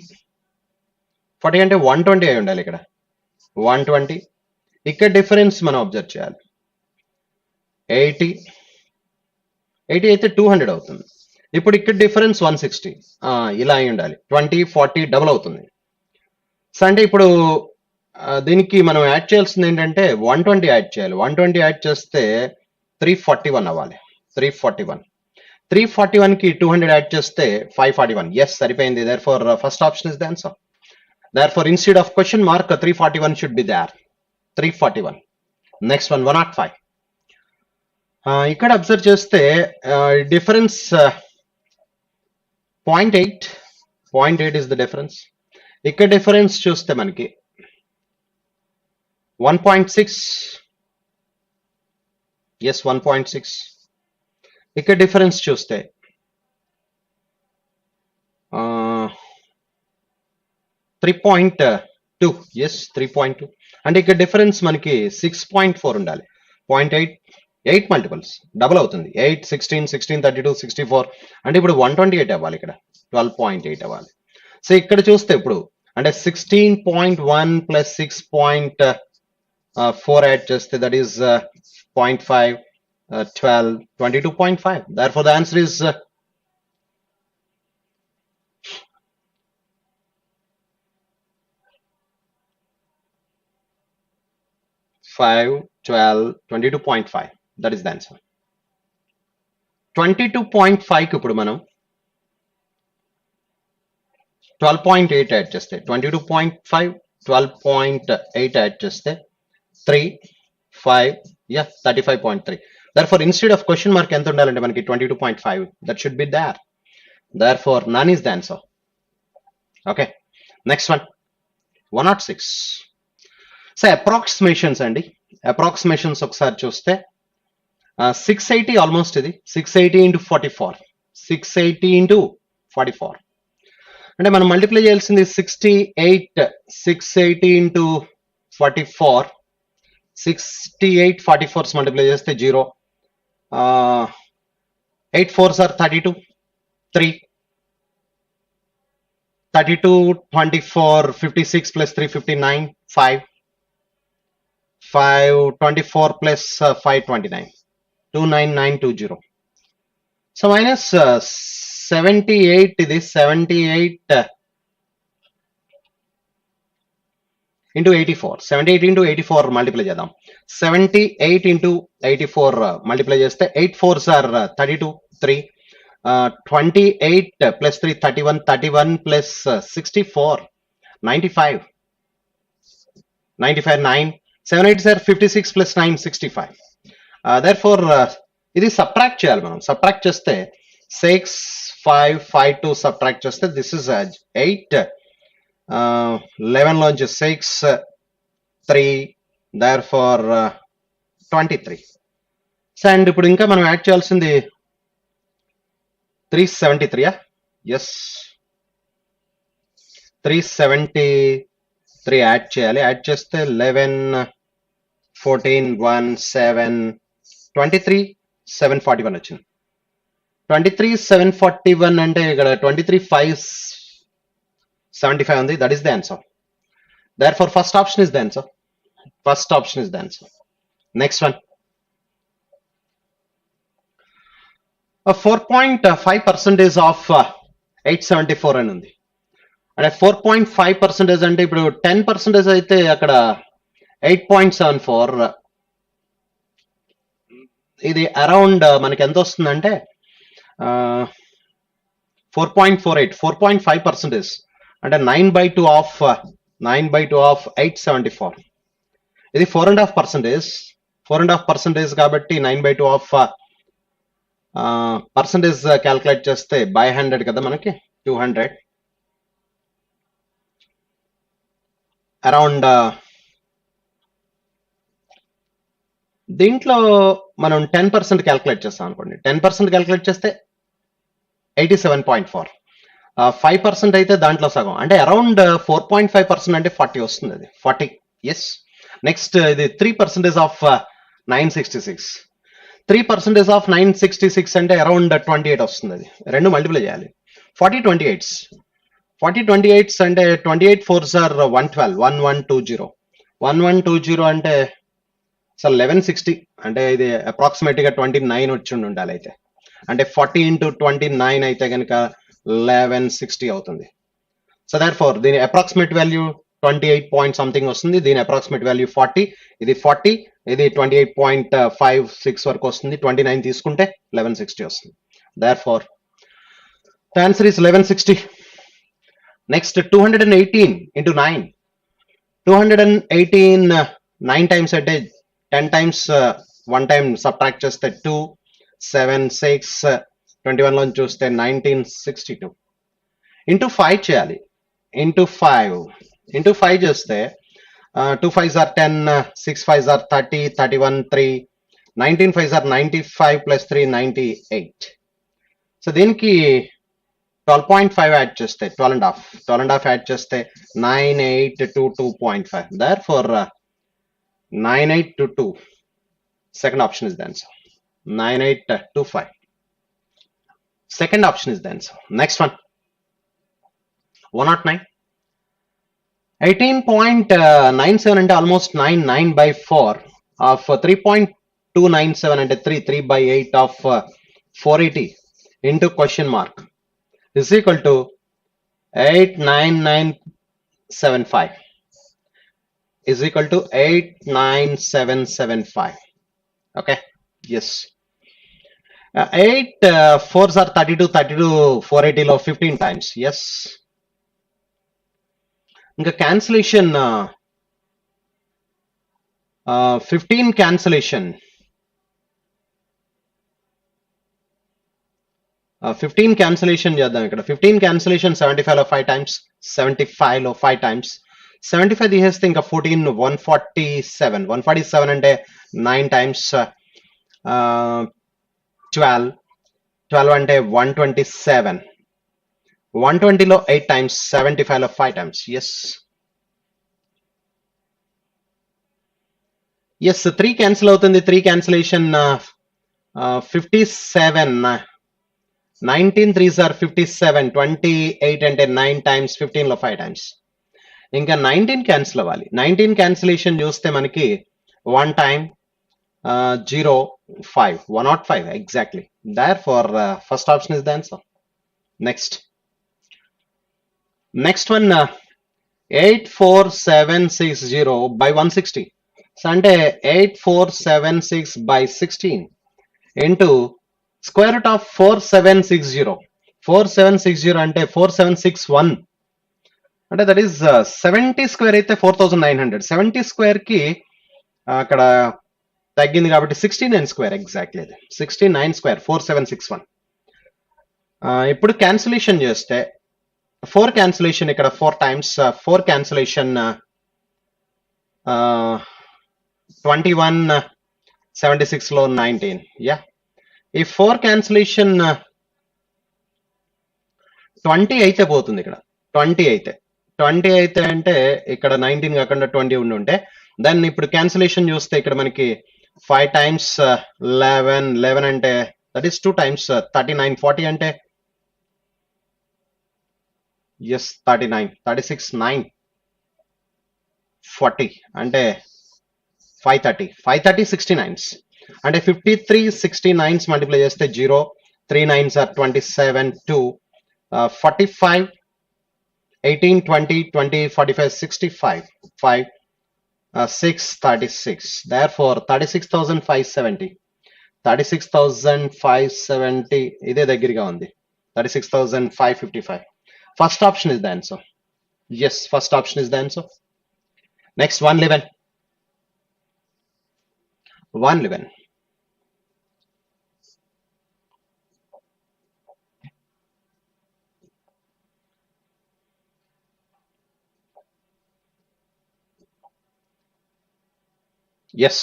అంటే 120 అయి ఉండాలి ఇక్కడ 120. ఇక్కడ డిఫరెన్స్ మనం అబ్జర్వ్ చేయాలి 80 అయితే 200 అవుతుంది. ఇప్పుడు ఇక్కడ డిఫరెన్స్ 160 ఇలా అయి ఉండాలి. 20 40 డబుల్ అవుతుంది. సో అంటే ఇప్పుడు దీనికి మనం యాడ్ చేయాల్సింది ఏంటంటే 120 యాడ్ చేయాలి. 120 యాడ్ చేస్తే 341 అవ్వాలి. 341 కి 200 యాడ్ చేస్తే 541. ఎస్, సరిపోయింది. Therefore first option is the answer. Therefore instead of question mark 341 should be there. 341. Next one 105. ఇక్కడ అబ్జర్వ్ చేస్తే డిఫరెన్స్ 0.8 is the difference. ఇక్కడ డిఫరెన్స్ చూస్తే మనకి 1.6. ఎస్ 1.6. ఇక్కడ డిఫరెన్స్ చూస్తే 3.2, yes, 3.2. అంటే ఇక్కడ డిఫరెన్స్ మనకి 6.4 ఉండాలి. 0.8, 8 మల్టిపుల్స్ డబుల్ అవుతుంది. 8, 16, 16, 32, 64 అంటే ఇప్పుడు 128 అవ్వాలి, ఇక్కడ 12.8 అవ్వాలి. సో ఇక్కడ చూస్తే ఇప్పుడు అంటే 16.1 ప్లస్ 6.4 యాడ్ చేస్తే that is 0.5, 12, 22.5. Therefore the answer is 5, 12, 22.5. That is the answer. 22.5 కి ఇప్పుడు మనం 12.8 యాడ్ చేస్తే 22.5, 12.8 యాడ్ చేస్తే 3, 5, 35.3. Therefore instead of question mark ఎంత ఉండాలంటే మనకి 22.5, that should be there. Therefore none is the answer. Okay, next one, 106. So approximations అండి, approximations ఒకసారి చూస్తే 680 ఆల్మోస్ట్ ఇది 680 into 44, 680 into 44 అంటే మనం మల్టిప్లై చేయాల్సింది 68, 680 into 44, 68 44s మల్టిప్లై చేస్తే 0, 8 4s are 32, 3, 32, 24, 56 plus 3, 59, 5, 5, 24 plus 5, 29, 29920. So minus 78 ఇది 78 into 84, 78 into 84 మల్టిప్లై చేద్దాం. 78 into 84 మల్టిప్లై చేస్తే 8 4s are 32, 3, 28 plus 3, 31, 31 plus 64, 95, 95, 9, 7 8s are 56 plus 9, 65. Therefore ఇది సబ్ట్రాక్ట్ చేయాలి మనం. సబ్ట్రాక్ట్ చేస్తే 6, 5, 5 2 సబ్ట్రాక్ట్ చేస్తే దిస్ ఇస్ 8, 11 లోంచి 6, 3, therefore 23. అండ్ ఇప్పుడు ఇంకా మనం యాడ్ చేయాల్సింది 373. ఎస్, 373 యాడ్ చేయాలి. యాడ్ చేస్తే 11, 14, 1, 7, 23, 741 వచ్చింది. 23, 741 అంటే ఇక్కడ 23, 5, 75 ఉంది. That is the answer. Therefore first option is the answer. First option is the answer. Next one. 4.5% of 874 అని ఉంది. అంటే 4.5% అంటే ఇప్పుడు 10% అయితే అక్కడ 8.74, ఇది అరౌండ్ మనకి ఎంత వస్తుందంటే 4.48, 4.5% అంటే 9/2 ఆఫ్ 874. ఇది 4.5%, 4.5% కాబట్టి 9/2 ఆఫ్ పర్సంటేజ్ క్యాల్కులేట్ చేస్తే బై 100 కదా మనకి 200, అరౌండ్ దీంట్లో మనం 10% క్యాల్కులేట్ చేస్తాం అనుకోండి. 10% క్యాల్కులేట్ చేస్తే 87.4, 5% అయితే దాంట్లో సగం అంటే అరౌండ్ 4.5% అంటే 40 వస్తుంది. అది 40. ఎస్. నెక్స్ట్ ఇది 3% ఆఫ్ 966, 3% ఆఫ్ 966 అంటే అరౌండ్ 28 వస్తుంది. అది రెండు మల్టిప్లై చేయాలి. 40 28s, 40 28s అంటే 28 4s are 112, 1120, 1120 అంటే అసలు 1160 అంటే ఇది అప్రాక్సిమేట్ గా 29 వచ్చి ఉండాలి. అయితే అంటే 40 into 29 అయితే కనుక 1160 అవుతుంది. సో therefore దీని అప్రాక్సిమేట్ వాల్యూ 28 పాయింట్ సంథింగ్ వస్తుంది. దీని అప్రాక్సిమేట్ వాల్యూ 40, ఇది 40, ఇది 28.56 వరకు వస్తుంది. 29 తీసుకుంటే 1160 వస్తుంది. therefore the answer is 1160. next 218 into 9, 218 9 times అంటే 10 times 1 time సబ్ట్రాక్ట్ చేస్తే 2, 7, 6, 21 లో చూస్తే 1962 ఇంటూ 5 చేయాలి. ఇంటూ 5 చేస్తే 2 5s are 10, 6 5s are 30, 31 3, 19 5s are 95 plus 3 98. So దీనికి 12.5 యాడ్ చేస్తే 12.5 యాడ్ చేస్తే 9822.5. Therefore 9822, second option is the answer. 9825, second option is the answer. Next one, 109. 18.97 అంటే almost 9 by 4 of 3.297 అంటే 3 by 8 of 480 into question mark is equal to 89975 is equal to 89775. Okay, yes. 8 4s are 32 480 లో 15 times. Yes. ఇంకా cancellation 15 cancellation 15 cancellation చేద్దాం ఇక్కడ. 15 cancellation 75 లో 5 times, 75 లో 5 times, 75 తీసేస్తే ఇంకా 14 147 అంటే 9 times, 12 అంటే 127, 120 లో 8 times, 75 లో 5 times. yes 3 cancel అవుతుంది. 3 cancellation 57, 19 3s are 57, 28 అంటే 9 times, 15 లో 5 times. ఇంకా 19 క్యాన్సిల్ అవ్వాలి. 19 cancellation చూస్తే మనకి 1 time 05, 105 exactly. Therefore first option is the answer. Next one 84760 by 160. So అంటే 8476 by 16 into square root of 4760. 4760 అంటే 4761 అంటే దట్ ఈస్ 70 స్క్వేర్ అయితే 4900. 70 స్క్వేర్ కి అక్కడ తగ్గింది కాబట్టి 69 స్క్వేర్ ఎగ్జాక్ట్లీ. 69 స్క్వేర్ 4761. ఇప్పుడు క్యాన్సిలేషన్ చేస్తే 4 cancellation ఇక్కడ 4 times, 4 cancellation 21 76 లో 19. ఈ 4 cancellation 20 అయితే పోతుంది ఇక్కడ. 20 అయితే అంటే ఇక్కడ 19 కాకుండా 20 ఉంటే దెన్ ఇప్పుడు క్యాన్సిలేషన్ చూస్తే ఇక్కడ మనకి 5 times 11 అంటే దట్ ఈస్ 2 times 39, 40 అంటే 39, 36 9 40 అంటే 530 69s అంటే 53 69s మల్టిప్లై చేస్తే 0, 3 9s are 27, 2 45, 18 20 20 45 65, 5 6 36. Therefore 36,570 ఇదే దగ్గరగా ఉంది. 36,555. First option is the answer. Yes, first option is the answer. Next 111. Yes.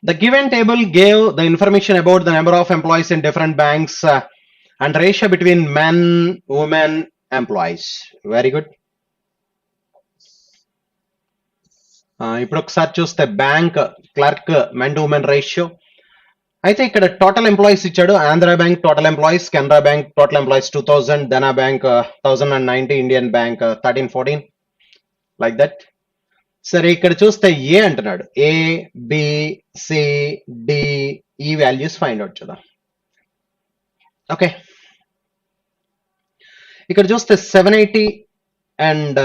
The given table gave the information about the number of employees in different banks and ratio between men, women, employees. Very good. ఇప్పుడు ఒకసారి చూస్తే bank clerk men to women ratio అయితే ఇక్కడ total employees ఇచ్చాడు. Andhra bank total employees, Canara bank total employees 2000, Dena bank 1090, Indian bank 1314 like that. సరే ఇక్కడ చూస్తే A అంటున్నాడు. A B C D E values find out చేద్దాం. ఓకే, ఇక్కడ చూస్తే 780 and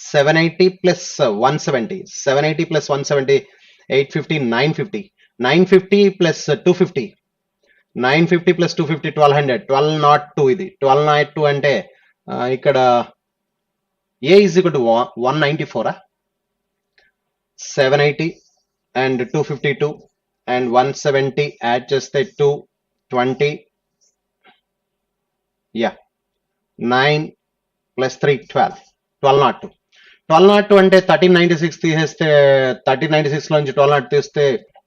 780 plus 170, 780 plus 170 850, 950 plus 250, 950 plus 250 1200, 1202 ఇది 1202 అంటే ఇక్కడ A is equal to 194. 780 and 252 and 170 add చేస్తే 220, 9 plus 3 12, 1202. 1202 అంటే 1396 తీసేస్తే 1396 లో నుంచి 1202 తీస్తే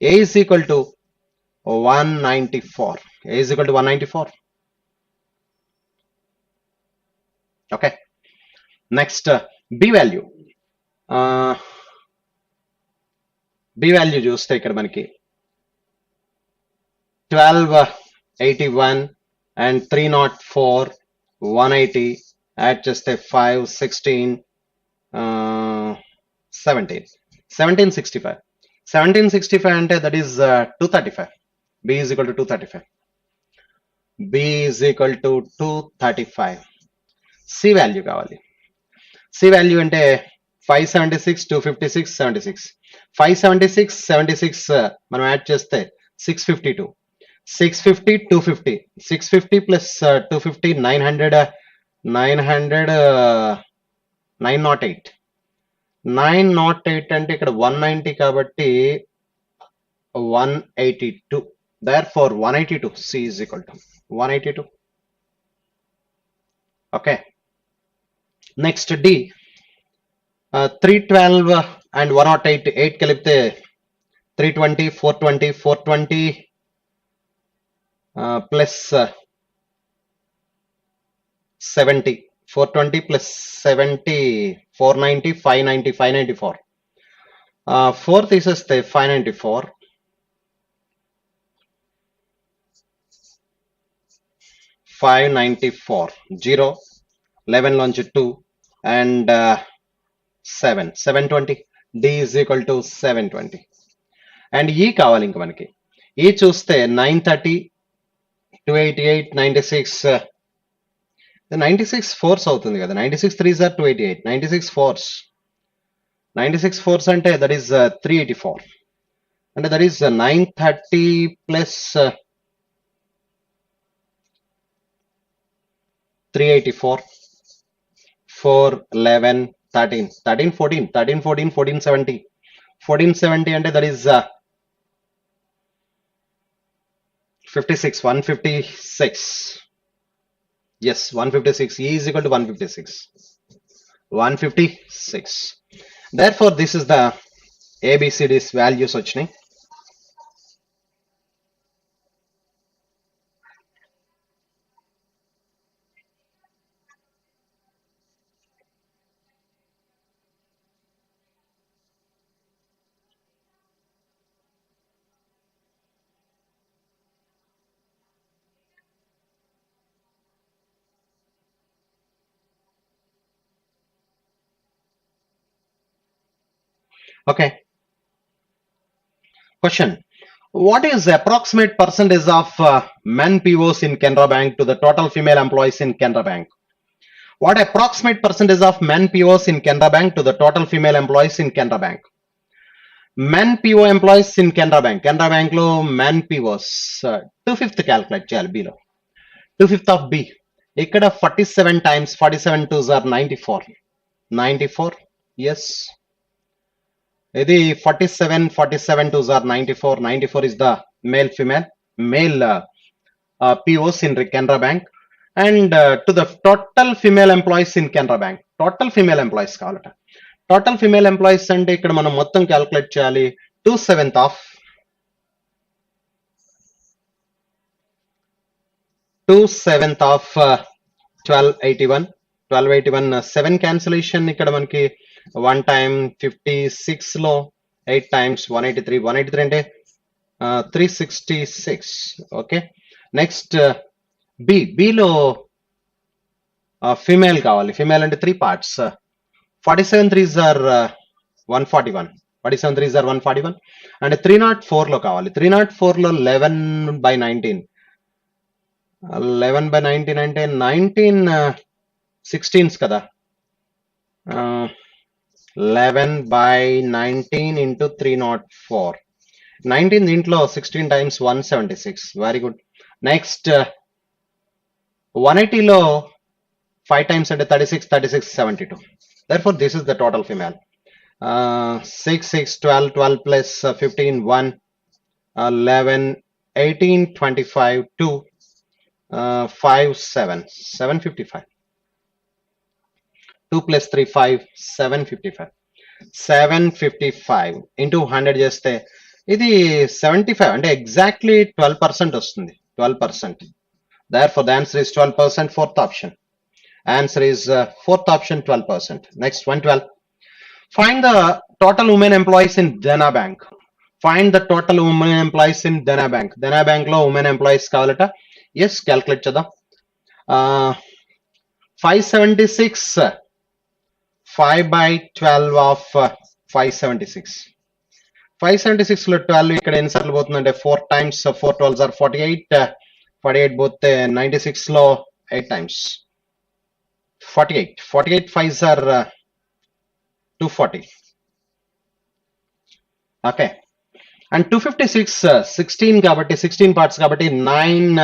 A is equal to 194. A is equal to 194. Okay, next B value. B value చూస్తే ఇక్కడ మనకి 1281 అండ్ 304 180 యాడ్ చేస్తే 5 16 17 1765. 1765 అంటే that is 235. B is equal to 235. B is equal to 235. C value కావాలి. C వాల్యూ అంటే 576 256 76. 576 76 మనం యాడ్ చేస్తే 652. 650 250. 650 plus 250 900 908. 908 అంటే ఇక్కడ 190 కాబట్టి 182. Therefore 182. C is equal to 182. Okay. Next D. 312 and 108. 8 కలిపితే 320 420 420 plus 70. 420 plus 70 490 590 594. 4 తీసేస్తే 594. 594. 0 11 launch 2 and 7 720. D is equal to 720. And E కావాలి ఇంక మనకి. E చూస్తే 930 288 96 96 ఫోర్స్ అవుతుంది కదా. 96 3s are 288. 96 ఫోర్స్ 96 ఫోర్స్ అంటే దట్ ఈస్ 384. అంటే దట్ ఈస్ 930 ప్లస్ 384 4 11 13 13 14 13 14 1470 1470 అంటే that is 56 156. Yes, 156. E is equal to 156. 156. Therefore, this is the ABCD's values వచ్చినాయి. Okay. Question. What is the approximate percentage of men POs in Canara Bank to the total female employees in Canara Bank? What approximate percentage of men POs in Canara Bank to the total female employees in Canara Bank? Men PO employees in Canara Bank. Canara Bank lo men POs 2/5 calculate చేయాలి B లో. 2/5 of B. ఇక్కడ 47 times 47 2s are 94. 94. Yes. ఇది 47 47 2s are 94. 94 is the male POs in Canara Bank. And to the total female employees in Canara Bank. Total female employees కావాలట. Total female employees అంటే ఇక్కడ మనం మొత్తం calculate చేయాలి. 2/7 of 1281. 7 cancellation ఇక్కడ మనకి 1 time 56 లో 8 times 183. 183 అంటే 366. ఓకే, నెక్స్ట్ B లో ఫిమేల్ కావాలి. ఫిమేల్ అంటే 3 parts. 47 3s are 141. 47 3s are 141. అంటే 304 లో కావాలి. 304 లో 11/19. 11/19 అంటే 19 16s కదా. 11/19 into 304. 19 దీంట్లో 16 times 176. Very good. నెక్స్ట్ 180 లో 5 times అంటే 36 36 72. Therefore, this is the total female. 6 6 12 12 plus 15 1 11 18 25 2 5 7 755. 2 plus 3 5 755. 755 into 100 చేస్తే ఇది 75 అంటే ఎగ్జాక్ట్లీ 12% వస్తుంది. 12%. Therefore, the answer is 12%. Fourth option. Answer is fourth option, 12%. Next, 112. Find the total women employees in Dena Bank. Find the total women employees in Dena Bank. Dena Bank lo women employees kavalata. Yes, calculate chedam. 576. 5 by 12 of 576. 576 లో 12 ఇక్కడ ఎన్నిసార్లు పోతుందంటే 4 times 4 12s are 48. 48 పోతే 96 లో 8 times 48. 48 5s are 240. Okay. And 256 16 కాబట్టి 16 parts కాబట్టి 9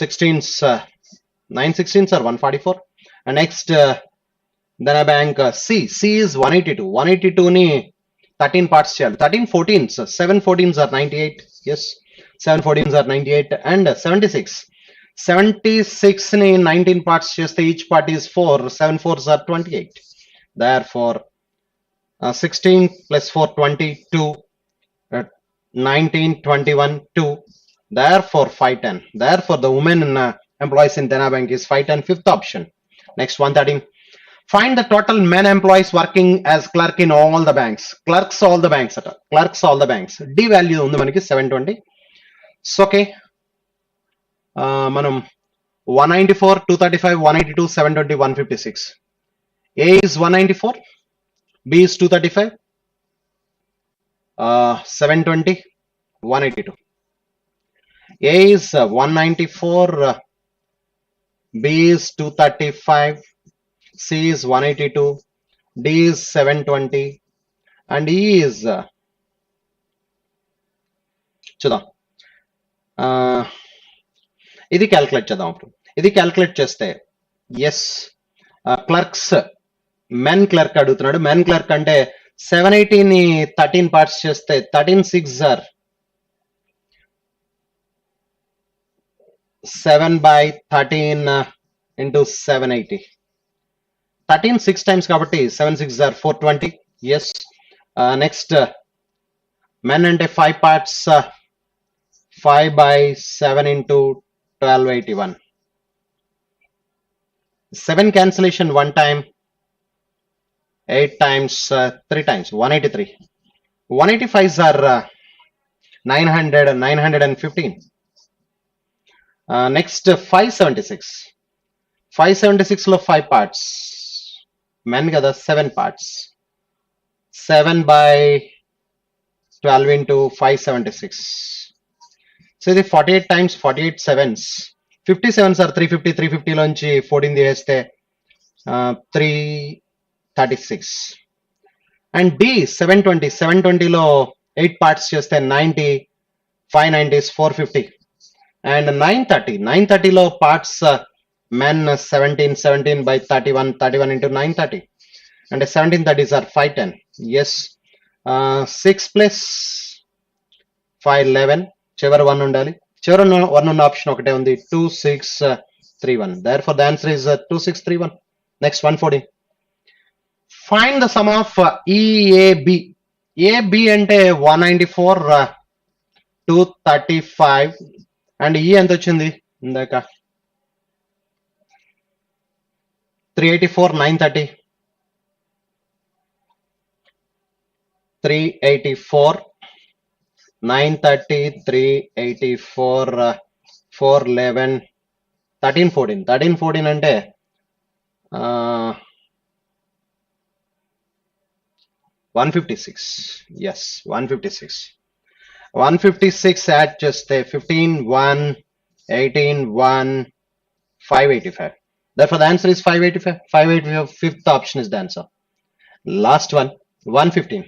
16s 9 16s are 144. And next Dena Bank C is 182. 182 ni 13 parts చేయాలి. 13 14s 7 14s are 98. Yes, 7 14s are 98. And 76 ni 19 parts చేస్తే each part is 4. 7 4s are 28. Therefore 16 plus 4 22, 19 21 2. Therefore 510. Therefore the women employees in Dena Bank is 510, fifth option. Next, 113. Find the total men employees working as clerk in all the banks. Clerks all the banks ata. Clerks all the banks. D value undi manaki 720. So okay. Manam 194, 235, 182, 720, 156. A is 194. B is 235. 720, 182. A is 194. B is 235. C is 182, D is 720, and E is చూద్దాం. ఇది calculate చేద్దాం. అప్పుడు ఇది calculate చేస్తే yes clerks men clerk అడుగుతున్నాడు. Men clerk అంటే 780ని 13 parts చేస్తే 13 6 are 7 by 13 into 780. 13 6 times కాబట్టి 7 6 are 420. Yes. Next men అంటే 5 parts 5 by 7 into 1281. 7 cancellation 1 time, 8 times 3 times 183. 185s are 900 915. Next 576. 576 లో 5 parts. Men kada 7 parts. 7 by 12 into 576. So ఇది 48 times 48 sevens. 57s are 350. 350 లోంచి 14 తీసేస్తే 336. And D 720. 720 లో 8 parts చేస్తే 90. 5 90s 450. And 930. 930 లో parts men 17 by 31 31 into 930, and 1730s are 510. Yes. 6 plus 5 11. చివరి 1 ఉండాలి. చివరి 1 ఉన్న ఆప్షన్ ఒకటే ఉంది, 2631. Therefore the answer is 2631. Next, 114. Find the sum of EAB. AB అంటే 194 235 and E ఎంత వచ్చింది ఇందాక 384 930. 384 930 384 411 1314. 1314 అంటే 156. Yes, 156. 156 యాడ్ చేస్తే 15 1 18 1 585. Therefore the answer is 585. 585, fifth option is the answer. Last one, 115.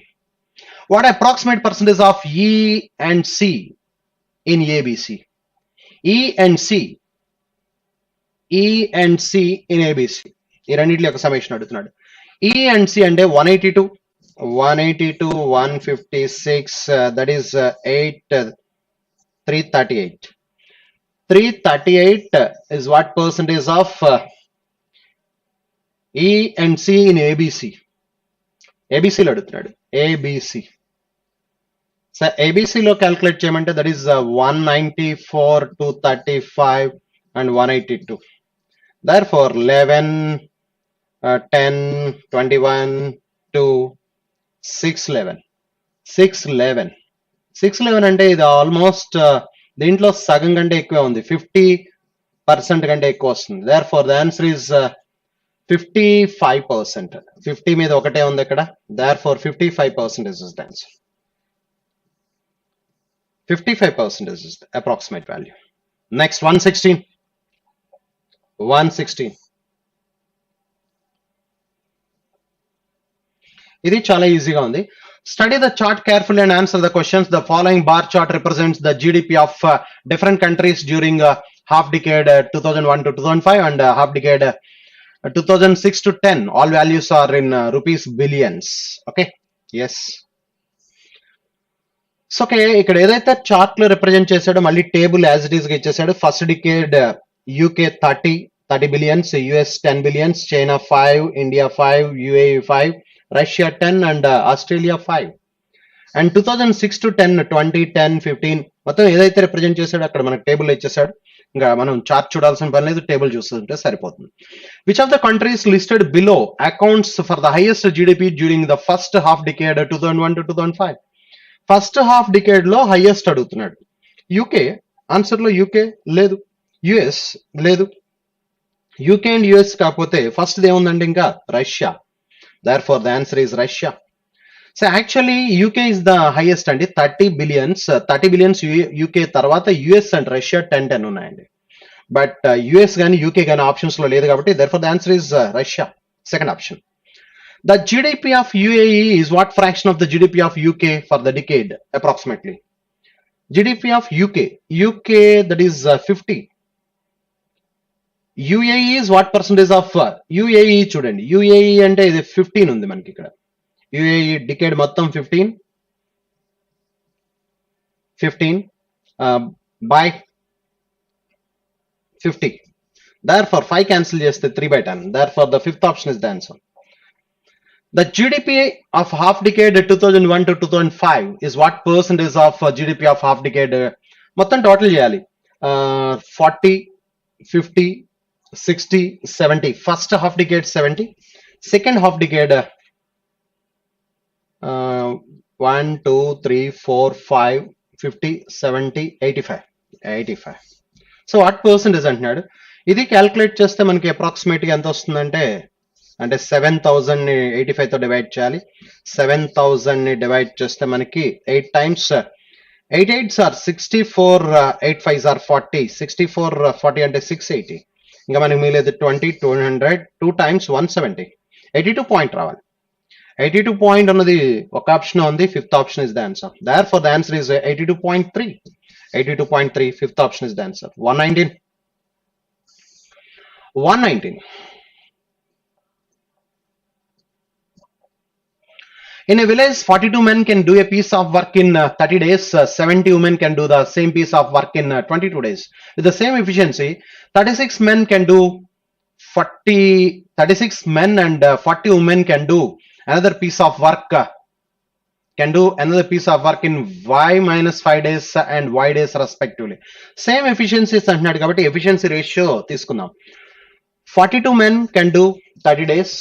What approximate percentage of E and C in ABC? E and C in ABC. ఈ రెండింటిలో ఒక summation అడుగుతున్నాడు. E and C అంటే 182 156, that is 8 338. 338 is what percentage of E and C in ABC? ABC లో అడుగుతున్నాడు. ABC. So ABC లో calculate చేయమంటే that is 194 235 and 182. Therefore, 11, 10, 21, 2, 6, 11. 6, 11. 6, 11 అంటే ఇది ఆల్మోస్ట్ దీంట్లో సగం కంటే ఎక్కువే ఉంది, 50% కంటే ఎక్కువ వస్తుంది. Therefore the answer is 55%. 50 మీద ఒకటే ఉంది ఇక్కడ. Therefore 55% is the answer. 55% is the approximate value. Next, 116. 116. ఇది చాలా ఈజీగా ఉంది. Study the chart carefully and answer the questions. The following bar chart represents the GDP of different countries during half decade 2001 to 2005 and half decade 2006 to 10. All values are in rupees billions. Okay. Yes. So okay, ఇక్కడ ఏదైతే chart లో represent చేశాడో మళ్ళీ table as it is గా ఇచ్చేసాడు. First decade UK 30 billions, US 10 billions, China 5, India 5, UAE 5, Russia 10 and Australia 5. And 2006 to 10, 20, 10, 15 మొత్తం ఏదైతే represent చేశాడో అక్కడ మనకు టేబుల్ ఇచ్చేసాడు. ఇంకా మనం చార్ట్ చూడాల్సిన పని లేదు, టేబుల్ చూస్తుంటే సరిపోతుంది. Which of the countries listed below accounts for the highest GDP during the first half decade 2001 to 2005? First half decade లో హైయెస్ట్ అడుగుతున్నాడు. యూకే ఆన్సర్ లో యూకే లేదు, యుఎస్ లేదు. యూకే అండ్ యుఎస్ కాకపోతే ఫస్ట్ ఏముందండి ఇంకా Russia. Therefore the answer is Russia. So actually UK is the highest అండి, 30 billions UK తర్వాత యుఎస్ అండ్ రష్యా 10 ఉన్నాయండి. బట్ యుఎస్ కానీ యూకే కానీ ఆప్షన్స్ లో లేదు కాబట్టి therefore the answer is Russia, second option. The GDP of UAE is what fraction of the GDP of UK for the decade approximately? GDP of UK that is 50. UAE is what percentage of UAE చూడండి, UAE అంటే ఇది 15 ఉంది మనకి ఇక్కడ. UAE decade మొత్తం 15 by 50. Therefore 5 cancel చేస్తే 3/10. Therefore the fifth option is the answer. The GDP of half decade 2001 to 2005 is what percentage of GDP of half decade? మొత్తం total చేయాలి. 40, 50, 60, 70. First half decade 70, second half decade 1, 2, 3, 4, 5, 50, 70, 85. So what percentage అంటున్నాడు. ఇది calculate చేస్తే మనకి approximate గా ఎంత వస్తుందంటే, అంటే 7,000 ని 85 తో డివైడ్ చేయాలి. 7,000 ని డివైడ్ చేస్తే మనకి 8 times 8 8s are 64, 8 5s are 40, 64 40 అంటే 680. ఇంకా మనకి మిగిలేదు 20, 200, 2 times 170, 82 పాయింట్ రావాలి. 82 పాయింట్ ఉన్నది ఒక ఆప్షన్ ఉంది, fifth option is the answer. Therefore the answer is 82.3. 82.3, fifth option is the answer. 119. In a village, 42 men can do a piece of work in 30 days. 70 women can do the same piece of work in 22 days. With the same efficiency, 36 men can do 36 men and 40 women can do another piece of work. In y minus 5 days and y days respectively. Same efficiencies అంటున్నాడు కాబట్టి efficiency ratio తీసుకుందాం. 42 men can do 30 days.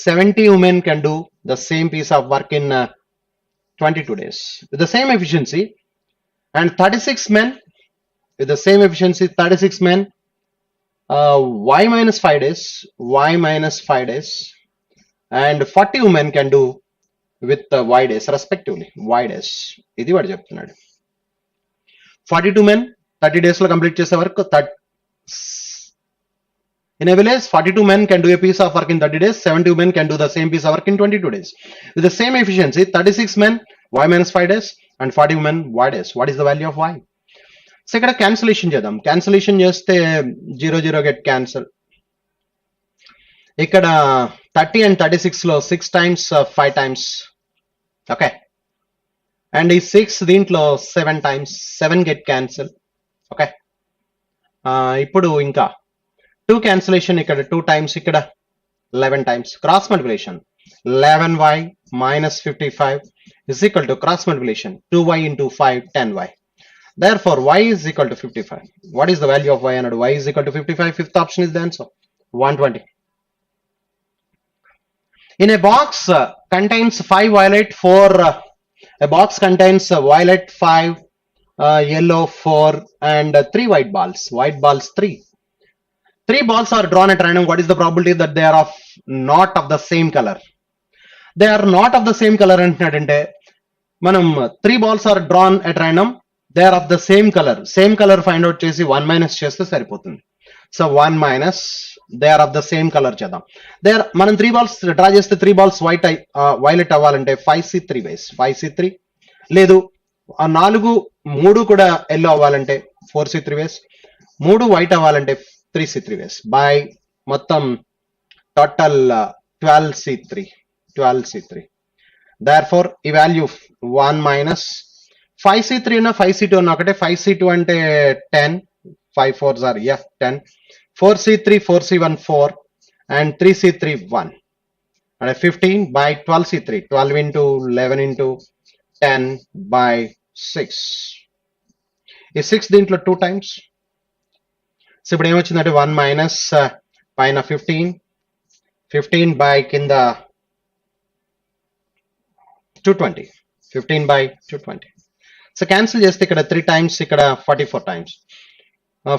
70 women can do the same piece of work in 22 days with the same efficiency, and 36 men with the same efficiency, 36 men, y minus 5 days, and 40 women can do with y days respectively. Y days ఇది వాడు చెప్తున్నాడు. 42 men 30 days లో complete చేసే వరకు. In a village, 42 men can do a piece of work in 30 days. 70 women can do the same piece of work in 22 days. With the same efficiency, 36 men, y minus 5 days, and 40 women, y days. What is the value of y? So, ఇక్కడ cancellation చేద్దాం. Cancellation చేస్తే 0, 0 get cancel. ఇక్కడ 30 and 36 లో 6 times, 5 times. Okay. And ఈ 6 దీంట్లో 7 times, 7 get cancel. Okay. ఇప్పుడు ఇంకా 2 cancellation ఇక్కడ 2 times, ఇక్కడ 11 times. Cross multiplication 11y minus 55 is equal to cross multiplication 2y into 5, 10y. Therefore, y is equal to 55. What is the value of y and y is equal to 55? Fifth option is the answer. 120. In a box contains 5 violet, 4. A box contains violet 5, yellow 4, and 3 white balls. White balls 3. 3 balls are drawn at random. What is the probability that they are not of the same color? They are not of the same color అంటున్నాడంటే మనం 3 balls are drawn at random. They are of the same color. Same color find out చేసి 1 minus చేస్తే సరిపోతుంది. So 1 minus, they are of the same color చేద్దాం. There మనం 3 balls draw చేస్తే 3 balls violet అవ్వాలంటే 5c3 ways. 5c3 లేదు 3 కూడా yellow అవ్వాలంటే 4c3 ways. 3 వైట్ అవ్వాలంటే 3c3 ways. బై మొత్తం టోటల్ 12c3. 12c3. Therefore, ఈ వాల్యూ 1 minus 5c3 అన్న 5c2 అన్న ఒకటే. 5c2 అంటే 10, 5 4s are 10, 4c3 4c1 4, and 3c3 1, and 15 by 12c3, 12 into 11 into 10 by 6. ఈ 6 దీంట్లో 2 times. సో ఇప్పుడు ఏమొచ్చిందంటే 1 minus పైన 15 by కింద 220. 15 by 220. సో క్యాన్సిల్ చేస్తే ఇక్కడ 3 times, ఇక్కడ 44 times.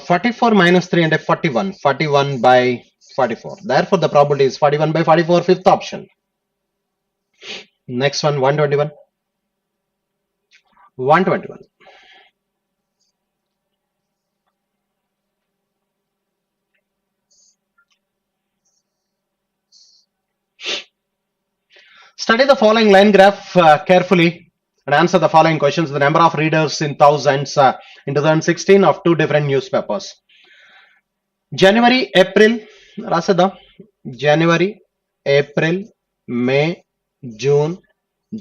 44 minus 3 అంటే 41. 41 by 44. Therefore, the probability is 41 by 44, fifth option. Next one, 121. 121. Study the following line graph carefully and answer the following questions. The number of readers in thousands in 2016 of 2 different newspapers. January, April, Rasada. January, April, May, June,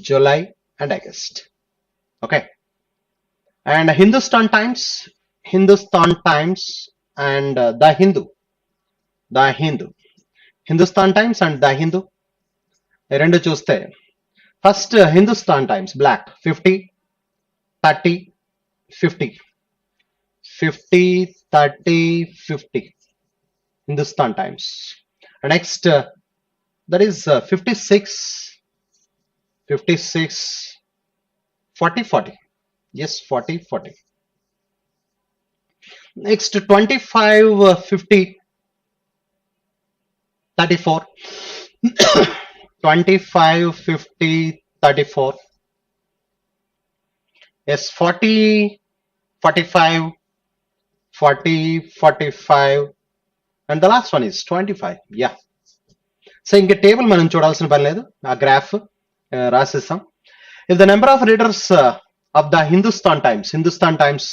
July, and August. Okay. And Hindustan Times, and The Hindu. Hindustan Times and The Hindu. రెండు చూస్తే first Hindustan Times block 50 30 50 50 30 50 Hindustan Times. Next that is 56 56 40 40. Yes, 40 40. Next 25 50 34. 25 50 34. Yes, 40 45 40 45, and the last one is 25. Yeah. So ఇంక table మనం చూడాల్సిన పని లేదు, ఆ graph రాసేస్తాం. If the number of readers of the Hindustan Times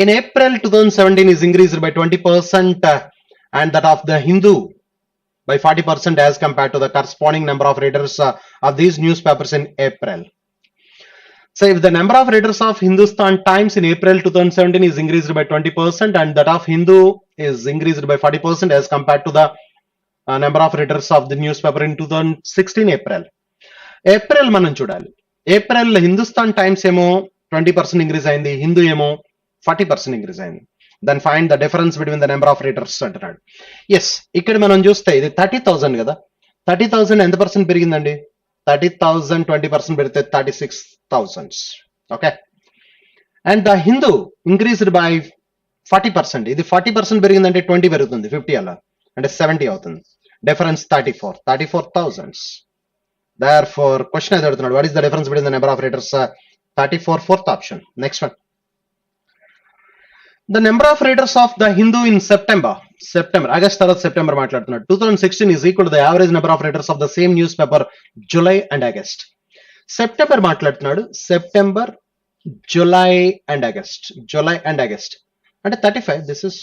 in April 2017 is increased by 20%, and that of the Hindu by 40% as compared to the corresponding number of readers of these newspapers in April. So if the number of readers of Hindustan Times in April 2017 is increased by 20%, and that of Hindu is increased by 40% as compared to the number of readers of the newspaper in 2016 April. April మనం చూడాలి. April Hindustan times ఏమో 20% increase అయింది, హిందూ ఏమో 40% increase అయింది. Then find the difference between the number of readers అంటున్నాడు. Yes, ఇక్కడ మనం చూస్తే ఇది 30,000 కదా. 30,000 ఎంత పర్సెంట్ పెరిగిందండి? 30,000 20% పెరిగితే 36,000. Okay. And the Hindu increased by 40%. ఇది 40% పెరిగిందంటే 20 పెరుగుతుంది, 50 అలా అంటే 70 అవుతుంది. Difference 34,000. Therefore, question is adugutunadu, what is the difference between the number of readers? 34, fourth option. Next one. The number of readers of the Hindu in September, August tarvata September maatladutunnadu. 2016 is equal to the average number of readers of the same newspaper July and August. September maatladutunnadu. September, July and August. అంటే 35. This is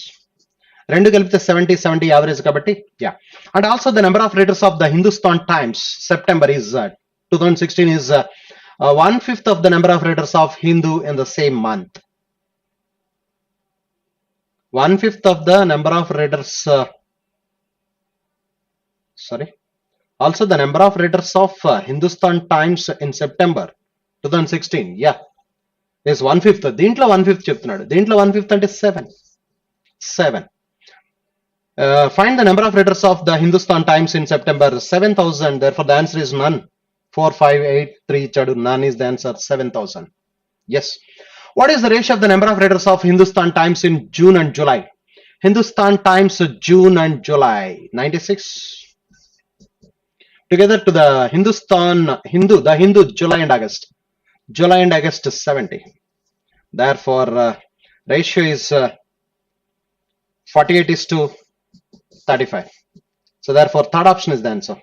రెండు కలిపితే 70 average కాబట్టి yeah. And also the number of readers of the Hindustan times September is 2016 is 1/5 of the number of readers of Hindu in the same month. 1/5 of the number of readers also the number of readers of Hindustan times in September 2016. Yeah. is 1/5. దీంట్లో 1/5 చెప్తున్నాడు. దీంట్లో 1/5 అంటే 7. Find the number of readers of the Hindustan Times in September. 7,000. Therefore, the answer is none. 4, 5, 8, 3. Chadu. None is the answer. 7,000. Yes. What is the ratio of the number of readers of Hindustan Times in June and July? Hindustan Times June and July 96. Together to the Hindu July and August. July and August is 70. Therefore, ratio is 48 is to 35. So therefore, third option is the answer.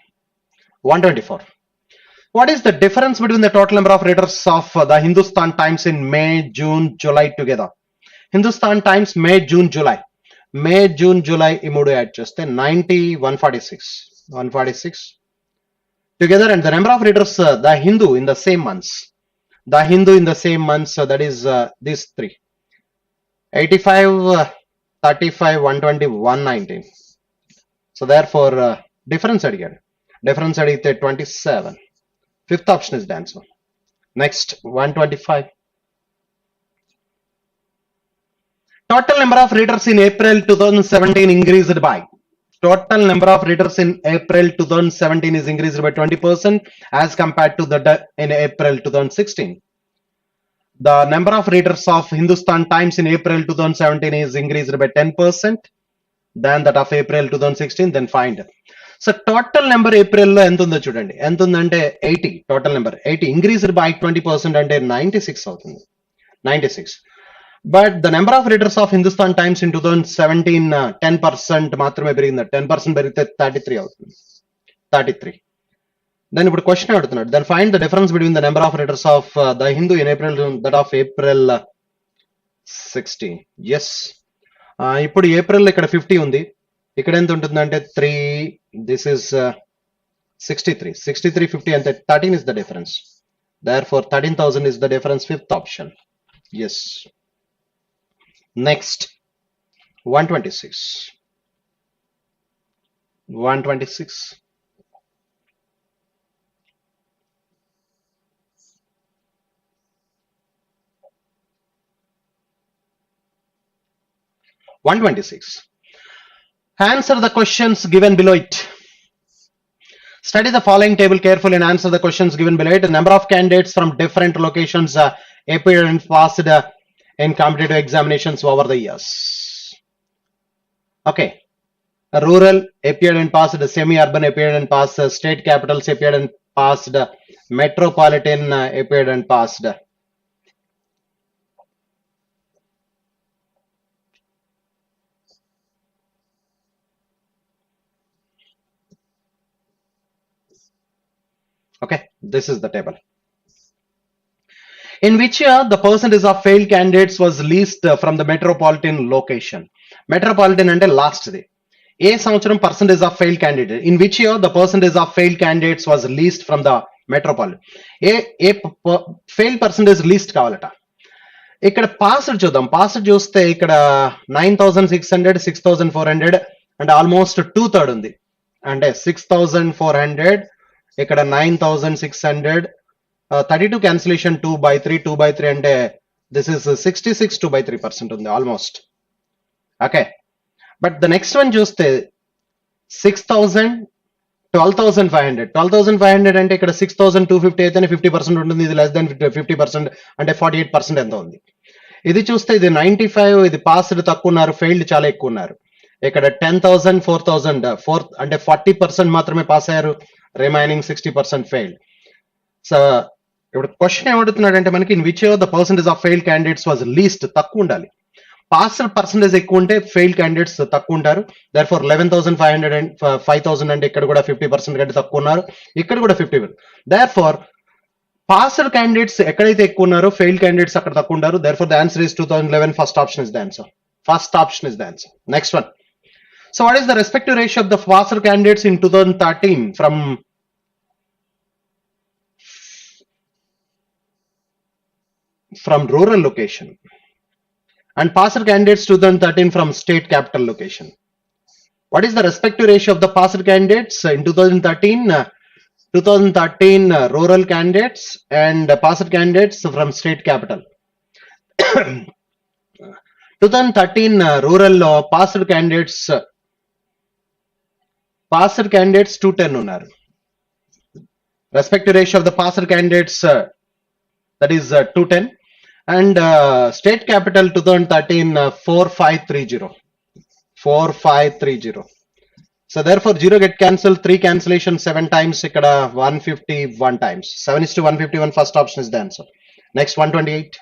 124. What is the difference between the total number of readers of the Hindustan Times in May, June, July together? Hindustan Times May, June, July. May, June, July ఈ మూడు add చేస్తే 90, 146 together, and the number of readers the Hindu in the same months. The Hindu in the same months, that is these three. 85, 35, 120, 119. So therefore, difference అడిగాడు. Difference అడిగితే 27. Fifth option is the answer. Next, 125. Total number of readers in April 2017 increased by. Total number of readers in April 2017 is increased by 20% as compared to the in April 2016. The number of readers of Hindustan Times in April 2017 is increased by 10% than that of April 2016. Then find. So total number April lo ఎంత ఉందో చూడండి. ఎంత ఉందంటే 80. Total number 80 increased by 20% అంటే 96 అవుతుంది. 96. But the number of readers of Hindustan Times in 2017 10% మాత్రమే పెరిగింది. 10% పెరిగితే 33 అవుతుంది. 33. Then ఇప్పుడు క్వశ్చన్ అడుగుతున్నాడు. Then find the difference between the number of readers of the Hindu in April that of April 16. Yes. ఇప్పుడు April ఇక్కడ 50 ఉంది. ఇక్కడ ఎంత ఉంటుందంటే 3. This is 63. 63, 50 అంటే 13 is the difference. Therefore, 13,000 is the difference. Fifth option. Yes. Next, 126. 126. Answer the questions given below it. Study the following table carefully and answer the questions given below it. The number of candidates from different locations appeared and passed in competitive examinations over the years. Okay. Rural appeared and passed, semi-urban appeared and passed, state capitals appeared and passed, metropolitan appeared and passed. Okay, this is the table. In which year the percentage of failed candidates was least from the metropolitan location? Metropolitan అంటే last day. ఏ సంవత్సరం percentage of failed candidate? In which year the percentage of failed candidates was least from the metropolitan? A failed percentage least కావాలట. ఇక్కడ passed చూద్దాం. Passed చూస్తే ఇక్కడ 9,600, 6,400 అంటే almost 2/3 ఉంది. అంటే 6,400 ఇక్కడ 9,600. 32 cancellation 2/3 అంటే this is 66 2/3% ఉంది almost. Okay, but the next one చూస్తే 6,000, 12,500. 12,500 అంటే ఇక్కడ 6,250 అయితేనే 50% ఉంటుంది. ఇది లెస్ దాన్ 50% అంటే 48% ఎంత ఉంది. ఇది చూస్తే ఇది 95, ఇది పాస్డ్ తక్కువ ఉన్నారు, ఫెయిల్డ్ చాలా ఎక్కువ ఉన్నారు. ఇక్కడ 10,000, 4,000 అంటే 40% మాత్రమే పాస్ అయ్యారు, రిమైనింగ్ 60% ఫెయిల్డ్. సో ఇప్పుడు క్వశ్చన్ ఏమడుగుతున్నాడు అంటే మనకి in which the percentage of failed candidates was least, తక్కువ ఉండాలి. పాస్డ్ పర్సంటేజ్ ఎక్కువ ఉంటే ఫెయిల్డ్ క్యాండిడేట్స్ తక్కువ ఉంటారు. దర్ ఫర్ 11,500 అండ్ 5,000 అంటే ఇక్కడ కూడా 50% కంటే తక్కువ ఉన్నారు, ఇక్కడ కూడా 50%. దర్ ఫర్ పాస్డ్ క్యాండిడేట్స్ ఎక్కడైతే ఎక్కువ ఉన్నారో ఫెయిల్డ్ క్యాండిడేట్స్ అక్కడ తక్కువ ఉంటారు. Therefore the answer is 2011. First option is the answer. First option is the answer. Next one. So what is the respective ratio of the passed candidates in 2013 from rural location and passed candidates 2013 from state capital location? What is the respective ratio of the passed candidates in 2013 rural candidates and passed candidates from state capital? 2013 rural లో passed candidates 210 ఉన్నారు. Respective ratio of the passer candidates that is 210, and state capital 2013 4530. So therefore 0 get cancelled, 3 cancellation 7 times, ikkada 151 times. 7:151, first option is the answer. Next 128.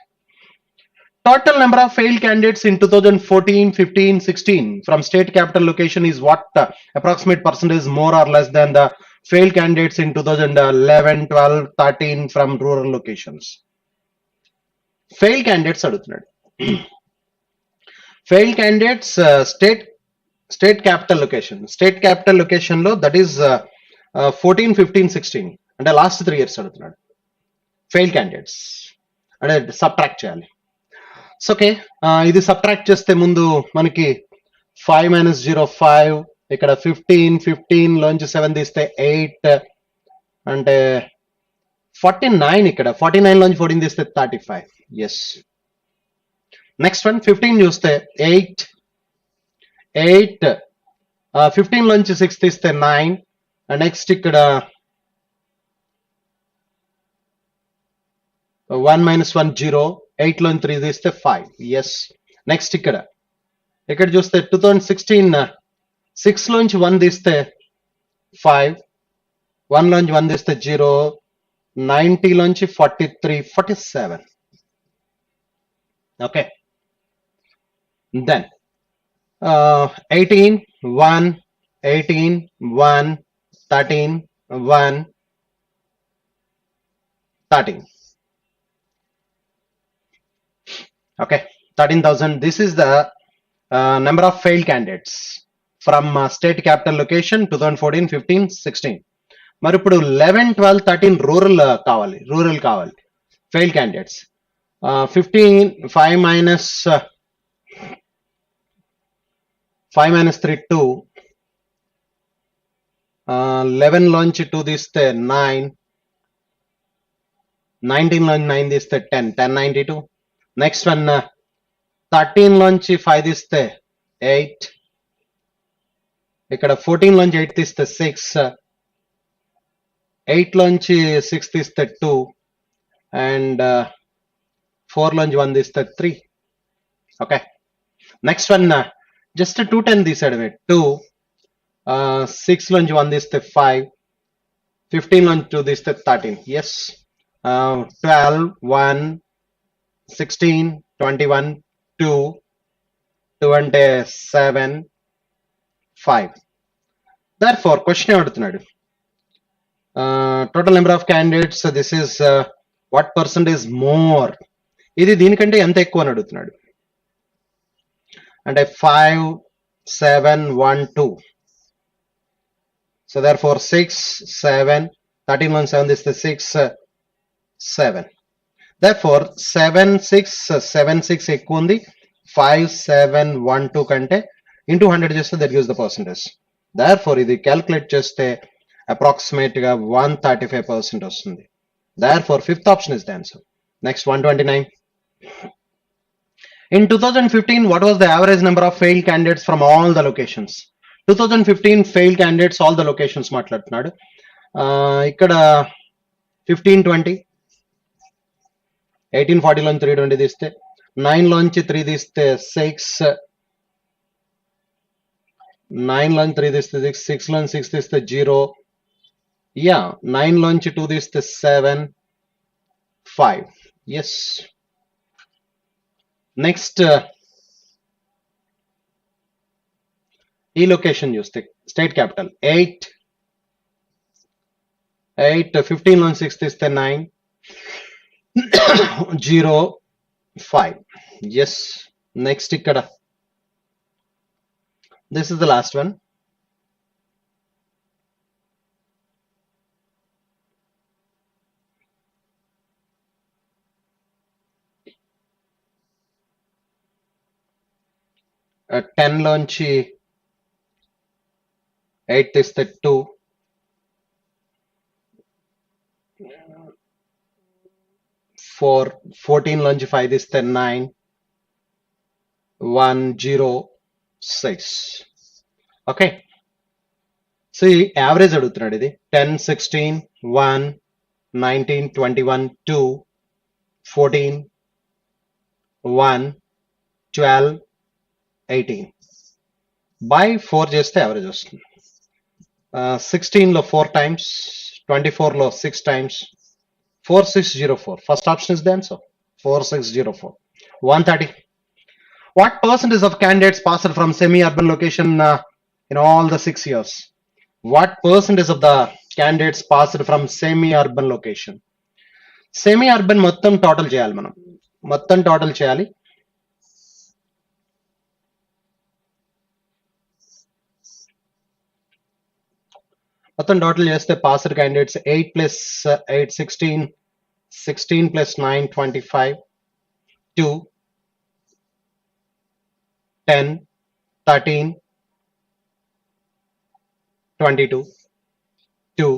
Total number of failed candidates in 2014, 15, 16 from state capital location is what approximate percentage more or less than the failed candidates in 2011, 12, 13 from rural locations. Failed candidates adugutunnadu. Failed candidates state capital location lo that is 14, 15, 16 అంటే last 3 years అడుగుతున్నాడు failed candidates అంటే subtract చేయాలి. So okay, ఇది subtract చేస్తే ముందు మనకి 5 - 0 5, ఇక్కడ 15 లోంచి 7 తీస్తే 8 అంటే 49, ఇక్కడ 49 లోంచి 14 తీస్తే 35. ఎస్. నెక్స్ట్ వన్ 15 చూస్తే 8 15 లోంచి 6 తీస్తే 9. నెక్స్ట్ ఇక్కడ 1 - 1 0, 8 లోంచి 3 తీస్తే 5. ఎస్. నెక్స్ట్ ఇక్కడ చూస్తే 2016 6 లోంచి 1 తీస్తే 5, 1 లోంచి 1 తీస్తే 0, 90 లోంచి 43, 47. Okay. Then 18 1, 13 1, 13. Okay, 13,000. This is the number of failed candidates from state capital location 2014, 15, 16. మరి ఇప్పుడు 11, 12, 13 రూరల్ కావాలి failed candidates. 15 5 minus 3 2, 11 లోంచి 2 తీస్తే 9, 19 లోంచి 9 తీస్తే 10, 1092. నెక్స్ట్ వన్ 13 లోంచి 5 తీస్తే 8, ఇక్కడ 14 లోంచి 8 తీస్తే 6, 8 లోంచి 6 తీస్తే 2, అండ్ 4 లోంచి 1 తీస్తే 3. ఓకే. నెక్స్ట్ వన్ జస్ట్ 210 తీసాడు 2, 6 లోంచి 1 తీస్తే 5, 15 లోంచి 2 తీస్తే 13. ఎస్. 12 1 16 21 2 అంటే 7 5. therefore క్వశ్చన్ ఏమడుతున్నాడు, total number of candidates this is what percentage more, ఇది దీనికంటే ఎంత ఎక్కువ అని అడుగుతున్నాడు. అంటే 5 7 1 2. సో therefore 6 7, 13 లోంచి 7 తీస్తే 6 7. therefore 7 6 ఎక్కువ ఉంది, 5 7 1 2 కంటే ఇంటూ 100 చేస్తే that gives the percentage. therefore ఇది క్యాల్కులేట్ చేస్తే అప్రాక్సిమేట్ గా 135% వస్తుంది. therefore fifth option is the answer. next 129. in 2015 what was the average number of failed candidates from all the locations? 2015 failed candidates all the locations మాట్లాడుతున్నాడు. ఇక్కడ 15 20, 18 40 లోంచి 3 20 తీస్తే 9 లోంచి 3 తీస్తే 6, 9 లోంచి 3 తీస్తే 6, 6 లోంచి 6 తీస్తే 0, 9 లోంచి 2 తీస్తే 7 5. ఎస్. నెక్స్ట్ ఈ లొకేషన్ చూస్తే స్టేట్ క్యాపిటల్ 8 15 లోంచి 6 తీస్తే 9 0 5. ఎస్. నెక్స్ట్ ఇక్కడ this is the last one. Ten లోంచి 8 తీస్తే 2, 5 4, 14 నుంచి 5 తీస్తే 9, 1, 0, 6. ఓకే, సో ఈ యావరేజ్ అడుగుతున్నాడు. ఇది 10, 16, 1, 19, 21, 2, 14, 1, 12, 18. బై 4 చేస్తే యావరేజ్ వస్తుంది. 16 లో 4 times, 24 లో 6 times, 4604. First option is the answer. 4604. 130. What percentage of candidates passed from semi-urban location in all the 6 years? What percentage of the candidates passed from semi-urban location? Semi-urban మొత్తం total చేయాలి మనం. మొత్తం total చేయాలి. మొత్తం total చేస్తే passed candidates 8 plus 8 16, 16 plus 9 25, 2, 10, 13, 22, 2,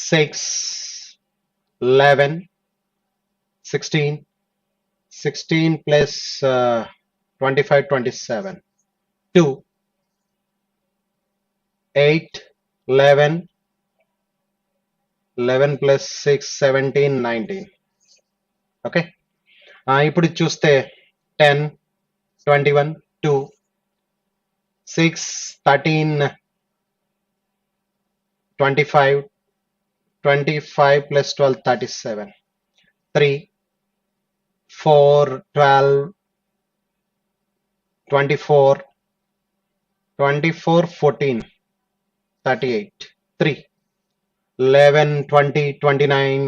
6, 11, 16, 16 plus 25 27, 2, 8, 11, 11 plus 6 17 19. Okay, ఇప్పుడు చూస్తే 10, 21, 2, 6, 13, 25, 25 plus 12 37, 3, 4, 12, 24, 24, 14, 38, 3, 11, 20, 29,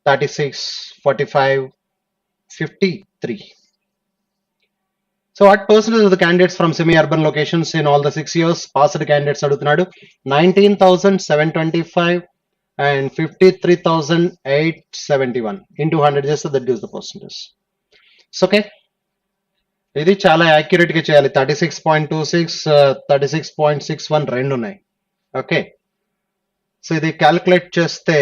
36, 45, 53. So what percentage of the candidates from semi-urban locations in all the 6 years passed candidates అడుగుతున్నాడు. 19,725 and 53,871 into 100 చేస్తే that gives the percentage. So okay, ఇది చాలా accurate గా చేయాలి. 36.26, 36.61 రెండు ఉన్నాయి. ఓకే, సో ఇది క్యాలిక్యులేట్ చేస్తే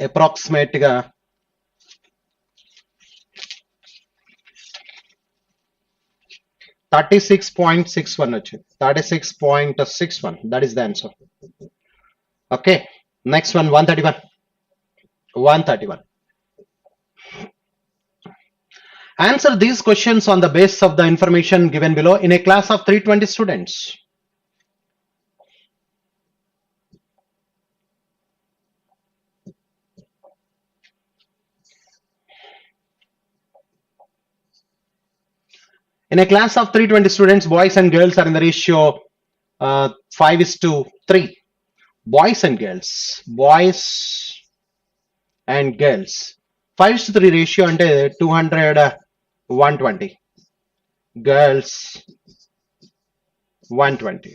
అప్రాక్సిమేట్ గా 36.61 వచ్చింది. 36.61, that is the answer. Okay, next one, 131. 131. Answer these questions on the basis of the information given below in a class of 320 students. In a class of 320 students, boys and girls are in the ratio 5:3. Boys and girls, boys and girls, 5:3 ratio అంటే 200, 120. Girls 120.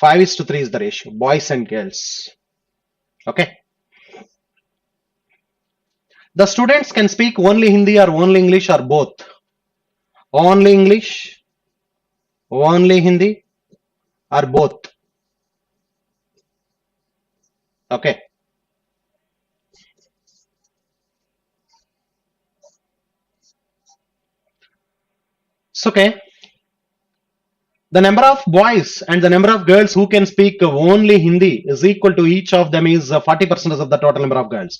5:3 is the ratio. Boys and girls. Okay. The students can speak only Hindi or only English or both. Only English, only Hindi, or both. Okay. So, okay. The number of boys and the number of girls who can speak only Hindi is equal to each of them is 40% of the total number of girls.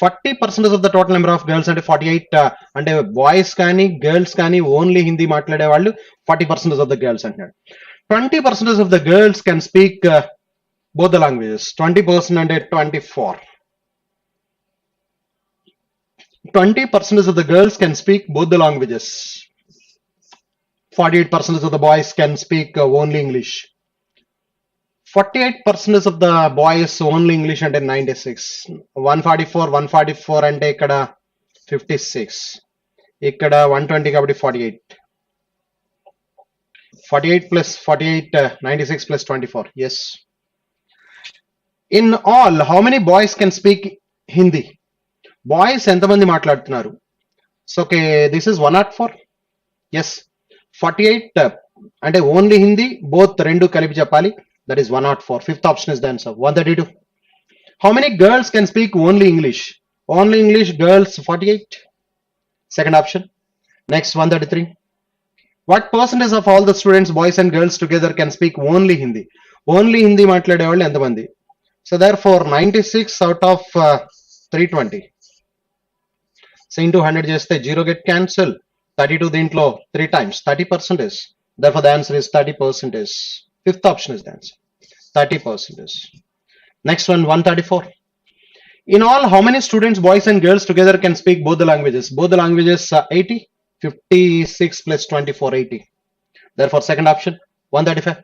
40% of the total number of girls అంటే 48 అంటే boys కానీ girls కానీ only Hindi మాట్లాడే వాళ్ళు 40% of the girls అంటున్నాడు. 20% of the girls can speak both the languages. 20% అంటే 24. 20% of the girls can speak both the languages. 48% of the boys can speak only English. 48% of the boys only English అంటే 96. 144 అంటే ఇక్కడ 56. ఇక్కడ 120 కాబట్టి 48. 48 plus 48, 96 plus 24. Yes. In all, how many boys can speak Hindi? Boys ఎంతమంది మాట్లాడుతున్నారు? So okay, this is 104. Yes. 48 అంటే only Hindi both రెండు కలిపి చెప్పాలి. That is 104. Fifth option is the answer. 132. How many girls can speak only English? Only English, girls 48. Second option. Next 133. What percentage of all the students, boys and girls together, can speak only Hindi? Only Hindi మాట్లాడే వాళ్ళు ఎంతమంది? So therefore 96 out of 320. So into 100 చేస్తే 0 get cancel. 32 దీంట్లో 3 times 30%. Therefore the answer is 30%. Fifth option is the answer. 30%. Next one 134. In all, how many students, boys and girls together, can speak both the languages? Both the languages 80. 56 plus 24, 80. Therefore second option 135.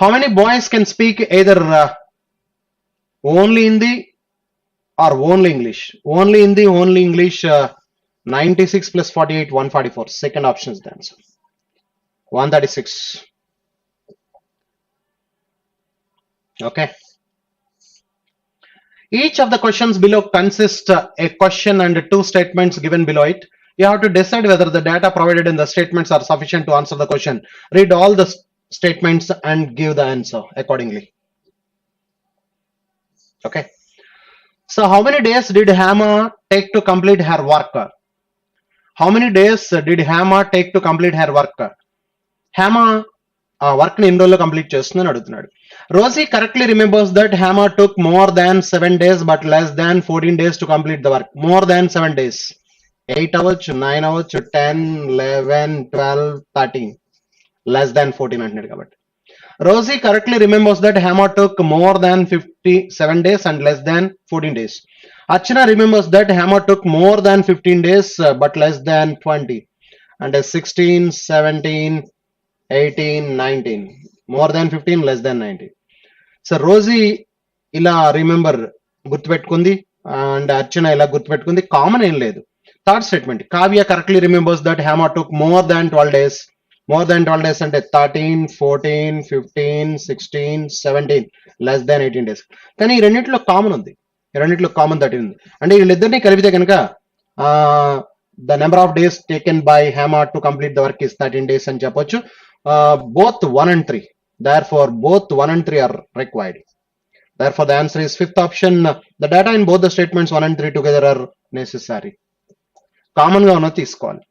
How many boys can speak either only Hindi or only English? Only Hindi, only English. 96 plus 48, 144. Second option is the answer. 136. Okay. Each of the questions below consists a question and two statements given below it. You have to decide whether the data provided in the statements are sufficient to answer the question. Read all the statements and give the answer accordingly. Okay. So how many days did Hema take to complete her work? How many days did Hema take to complete her work? Hema work ni ఎన్ని రోజుల్లో complete చేస్తుందని అడుగుతున్నాడు. Rosie correctly remembers that Hema took more than 7 days but less than 14 days to complete the work. More than 7 days. 8 hours, 9 hours, 10, 11, 12, 13. Less than 14 అంటున్నాడు కాబట్టి. Rosie correctly remembers that Hema took more than 57 days and less than 14 days. Archana remembers that Hema took more than 15 days but less than 20. And 16, 17, 18, 19. More than 15, less than 19. So Rosie ఇలా remember గుర్తుపెట్టుకుంది and అర్చన ఇలా గుర్తుపెట్టుకుంది, common ఏం లేదు. Third statement, Kavya correctly remembers that Hema took more than 12 days. More than 12 days అంటే 13, 14, 15, 16, 17, less than 18 days. కానీ ఈ రెండింటిలో common ఉంది, రెండింటిలో కామన్ దట్ ఉంది. అంటే వీళ్ళిద్దరిని కలిపితే కనుక the number of days taken by Hema to complete the work is 13 days అని చెప్పొచ్చు. Both 1 and 3. Therefore, both 1 and 3 are required. Therefore, the answer is fifth option. The data in both the statements 1 and 3 together are necessary. Common ga unna teesukovali.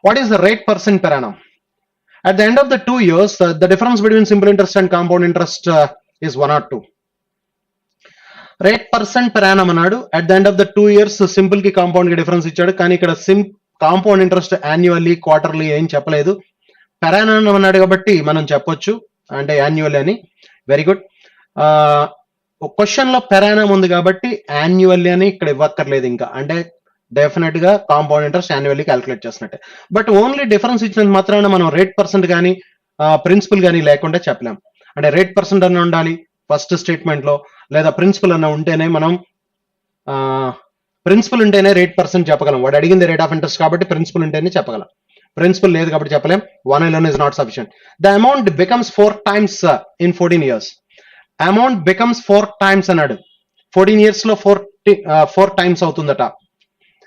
What is the rate percent per annum? At the end of the 2 years, the difference between simple interest and compound interest is 1 or 2. Rate percent per annum అన్నాడు. At the end of the 2 years, simple ki compound ki difference ఇచ్చాడు. కానీ ఇక్కడ compound interest annually, quarterly ఏం చెప్పలేదు. Per annum అన్నాడు కాబట్టి మనం చెప్పొచ్చు అంటే యాన్యువల్ అని. Very good. క్వశ్చన్ లో పెర్ యానం ఉంది కాబట్టి యాన్యువల్లీ అని ఇక్కడ ఇవ్వక్కర్లేదు ఇంకా, అంటే డెఫినెట్ గా కాంపౌండ్ ఇంట్రెస్ట్ యాన్యువల్లీ క్యాలిక్యులేట్ చేసినట్టే. బట్ ఓన్లీ డిఫరెన్స్ ఇచ్చిన మాత్రాన మనం రేట్ పర్సెంట్ కానీ ప్రిన్సిపల్ కానీ లేకుండా చెప్పలేం. అంటే రేట్ పర్సెంట్ అన్న ఉండాలి ఫస్ట్ స్టేట్మెంట్ లో, లేదా ప్రిన్సిపల్ అన్న ఉంటేనే మనం ప్రిన్సిపల్ ఉంటేనే రేట్ పర్సెంట్ చెప్పగలం. వాడు అడిగింది రేట్ ఆఫ్ ఇంట్రెస్ట్ కాబట్టి ప్రిన్సిపల్ ఉంటేనే చెప్పగలం. ప్రిన్సిపల్ లేదు కాబట్టి చెప్పలేం. 1 alone is not sufficient. The amount becomes 4 times in 14 years. Amount becomes 4 times అన్నాడు. 14 years లో 4 times అవుతుందట.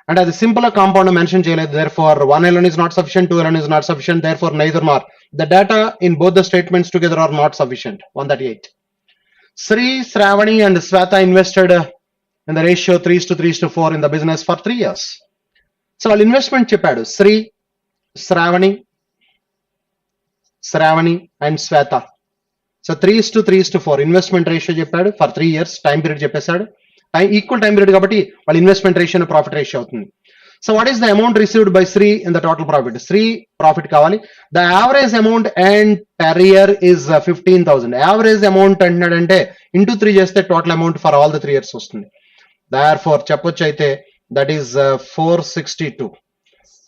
అంటే అది సింపుల్ కాంపౌండ్ మెన్షన్ చేయలేదు. Therefore 1 alone is not sufficient, 2 alone is not sufficient. Therefore neither nor. The data in both the statements together are not sufficient. 138. Sri, Shravani and Sweta invested in the ratio 3:3:4 in the business for 3 years. So వాళ్ళ investment చెప్పాడు. Shravani and Sweta. So 3:3:4 investment ratio చెప్పాడు for 3 years. Time period చెప్పేశాడు. Equal time period కాబట్టి వాళ్ళ investment ratio profit ratio అవుతుంది. So what is the amount received by Shri in the total profit? Shri profit కావాలి. The average amount and per year is 15,000. Average amount అంటున్నాడంటే into 3 చేస్తే total amount for all the 3 years వస్తుంది. Therefore చెప్పొచ్చు అయితే that is 462.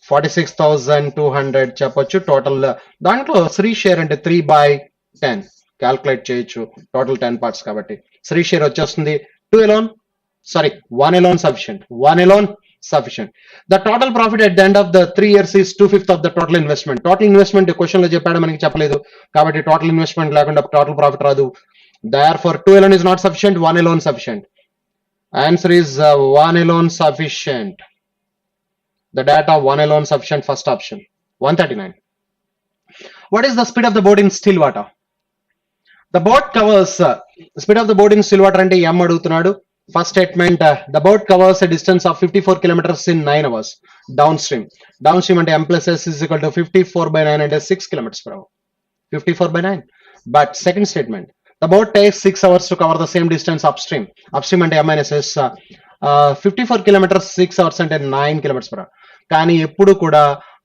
46,200 చెప్పొచ్చు. Total దాంట్లో Shri share అంటే 3/10 calculate చేయొచ్చు. టోటల్ 10 parts కాబట్టి శ్రీ షేర్ వచ్చేస్తుంది 1 alone sufficient. 1 alone sufficient. The total profit at the end of the 3 years is 2/5 of the total investment. Total investment question లో చెప్పాడు, మనకి చెప్పలేదు కాబట్టి టోటల్ ఇన్వెస్ట్మెంట్ లేకుండా టోటల్ ప్రాఫిట్ రాదు. Therefore 2 alone is not sufficient, 1 alone sufficient. Answer is 1 alone sufficient. The data 1 alone sufficient, first option. 139. What is the speed of the boat in still water? The boat covers speed of the boat in still water అంటే m అడుగుతున్నాడు. First statement, the boat covers a distance of 54 kilometers in 9 hours. Downstream. Downstream and M plus S is equal to 54 by 9 and 6 kilometers per hour. 54 by 9. But second statement, the boat takes 6 hours to cover the same distance upstream. Upstream and M minus S 54 kilometers 6 hours అంటే 9 kilometers per hour. కానీ ఎప్పుడు కూడా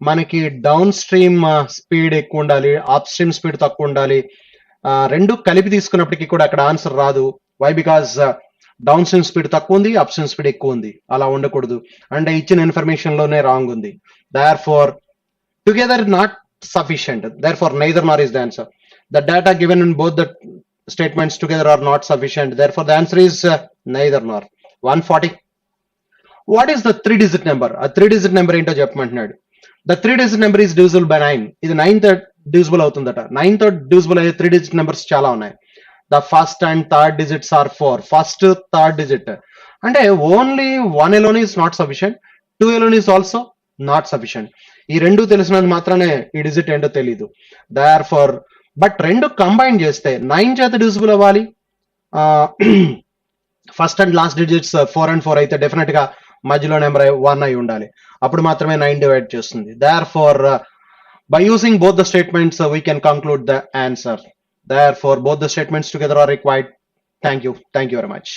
మనకి down stream speed ఎక్కువ ఉండాలి, up stream speed తక్కువ ఉండాలి. రెండు కలిపి తీసుకున్నప్పటికీ కూడా అక్కడ ఆన్సర్ రాదు. Why? Because downstream speed తక్కువ ఉంది, అప్ స్ట్రీమ్ స్పీడ్ ఎక్కువ ఉంది. అలా ఉండకూడదు. అంటే ఇచ్చిన ఇన్ఫర్మేషన్ లోనే రాంగ్ ఉంది. Therefore together not sufficient. Therefore, neither nor is the answer. The data given in both the statements together are not sufficient. Therefore, the answer is neither nor. 140. What is the 3-digit number? A 3-digit number ఏంటో చెప్పమంటున్నాడు. The 3-digit number is divisible by 9. ఇది 9th divisible అవుతుందట. 9th divisible అయ్యే 3-digit numbers చాలా ఉన్నాయి. The first and third digits are 4. First, third digit. అంటే only 1 alone is not sufficient. 2 alone is also not sufficient. ఈ రెండు తెలిసినంత మాత్రానే ఈ digit ఏంటో తెలీదు. దర్ ఫర్ బట్ రెండు కంబైన్ చేస్తే 9 చేత డివిజిబుల్ అవ్వాలి. First and last digits 4 and 4 అయితే డెఫినెట్ గా మధ్యలో నెంబర్ 1 అయి ఉండాలి. అప్పుడు మాత్రమే 9 డివైడ్ చేస్తుంది. Therefore by using both the statements we can conclude the answer. Therefore both the statements together are required. Thank you very much.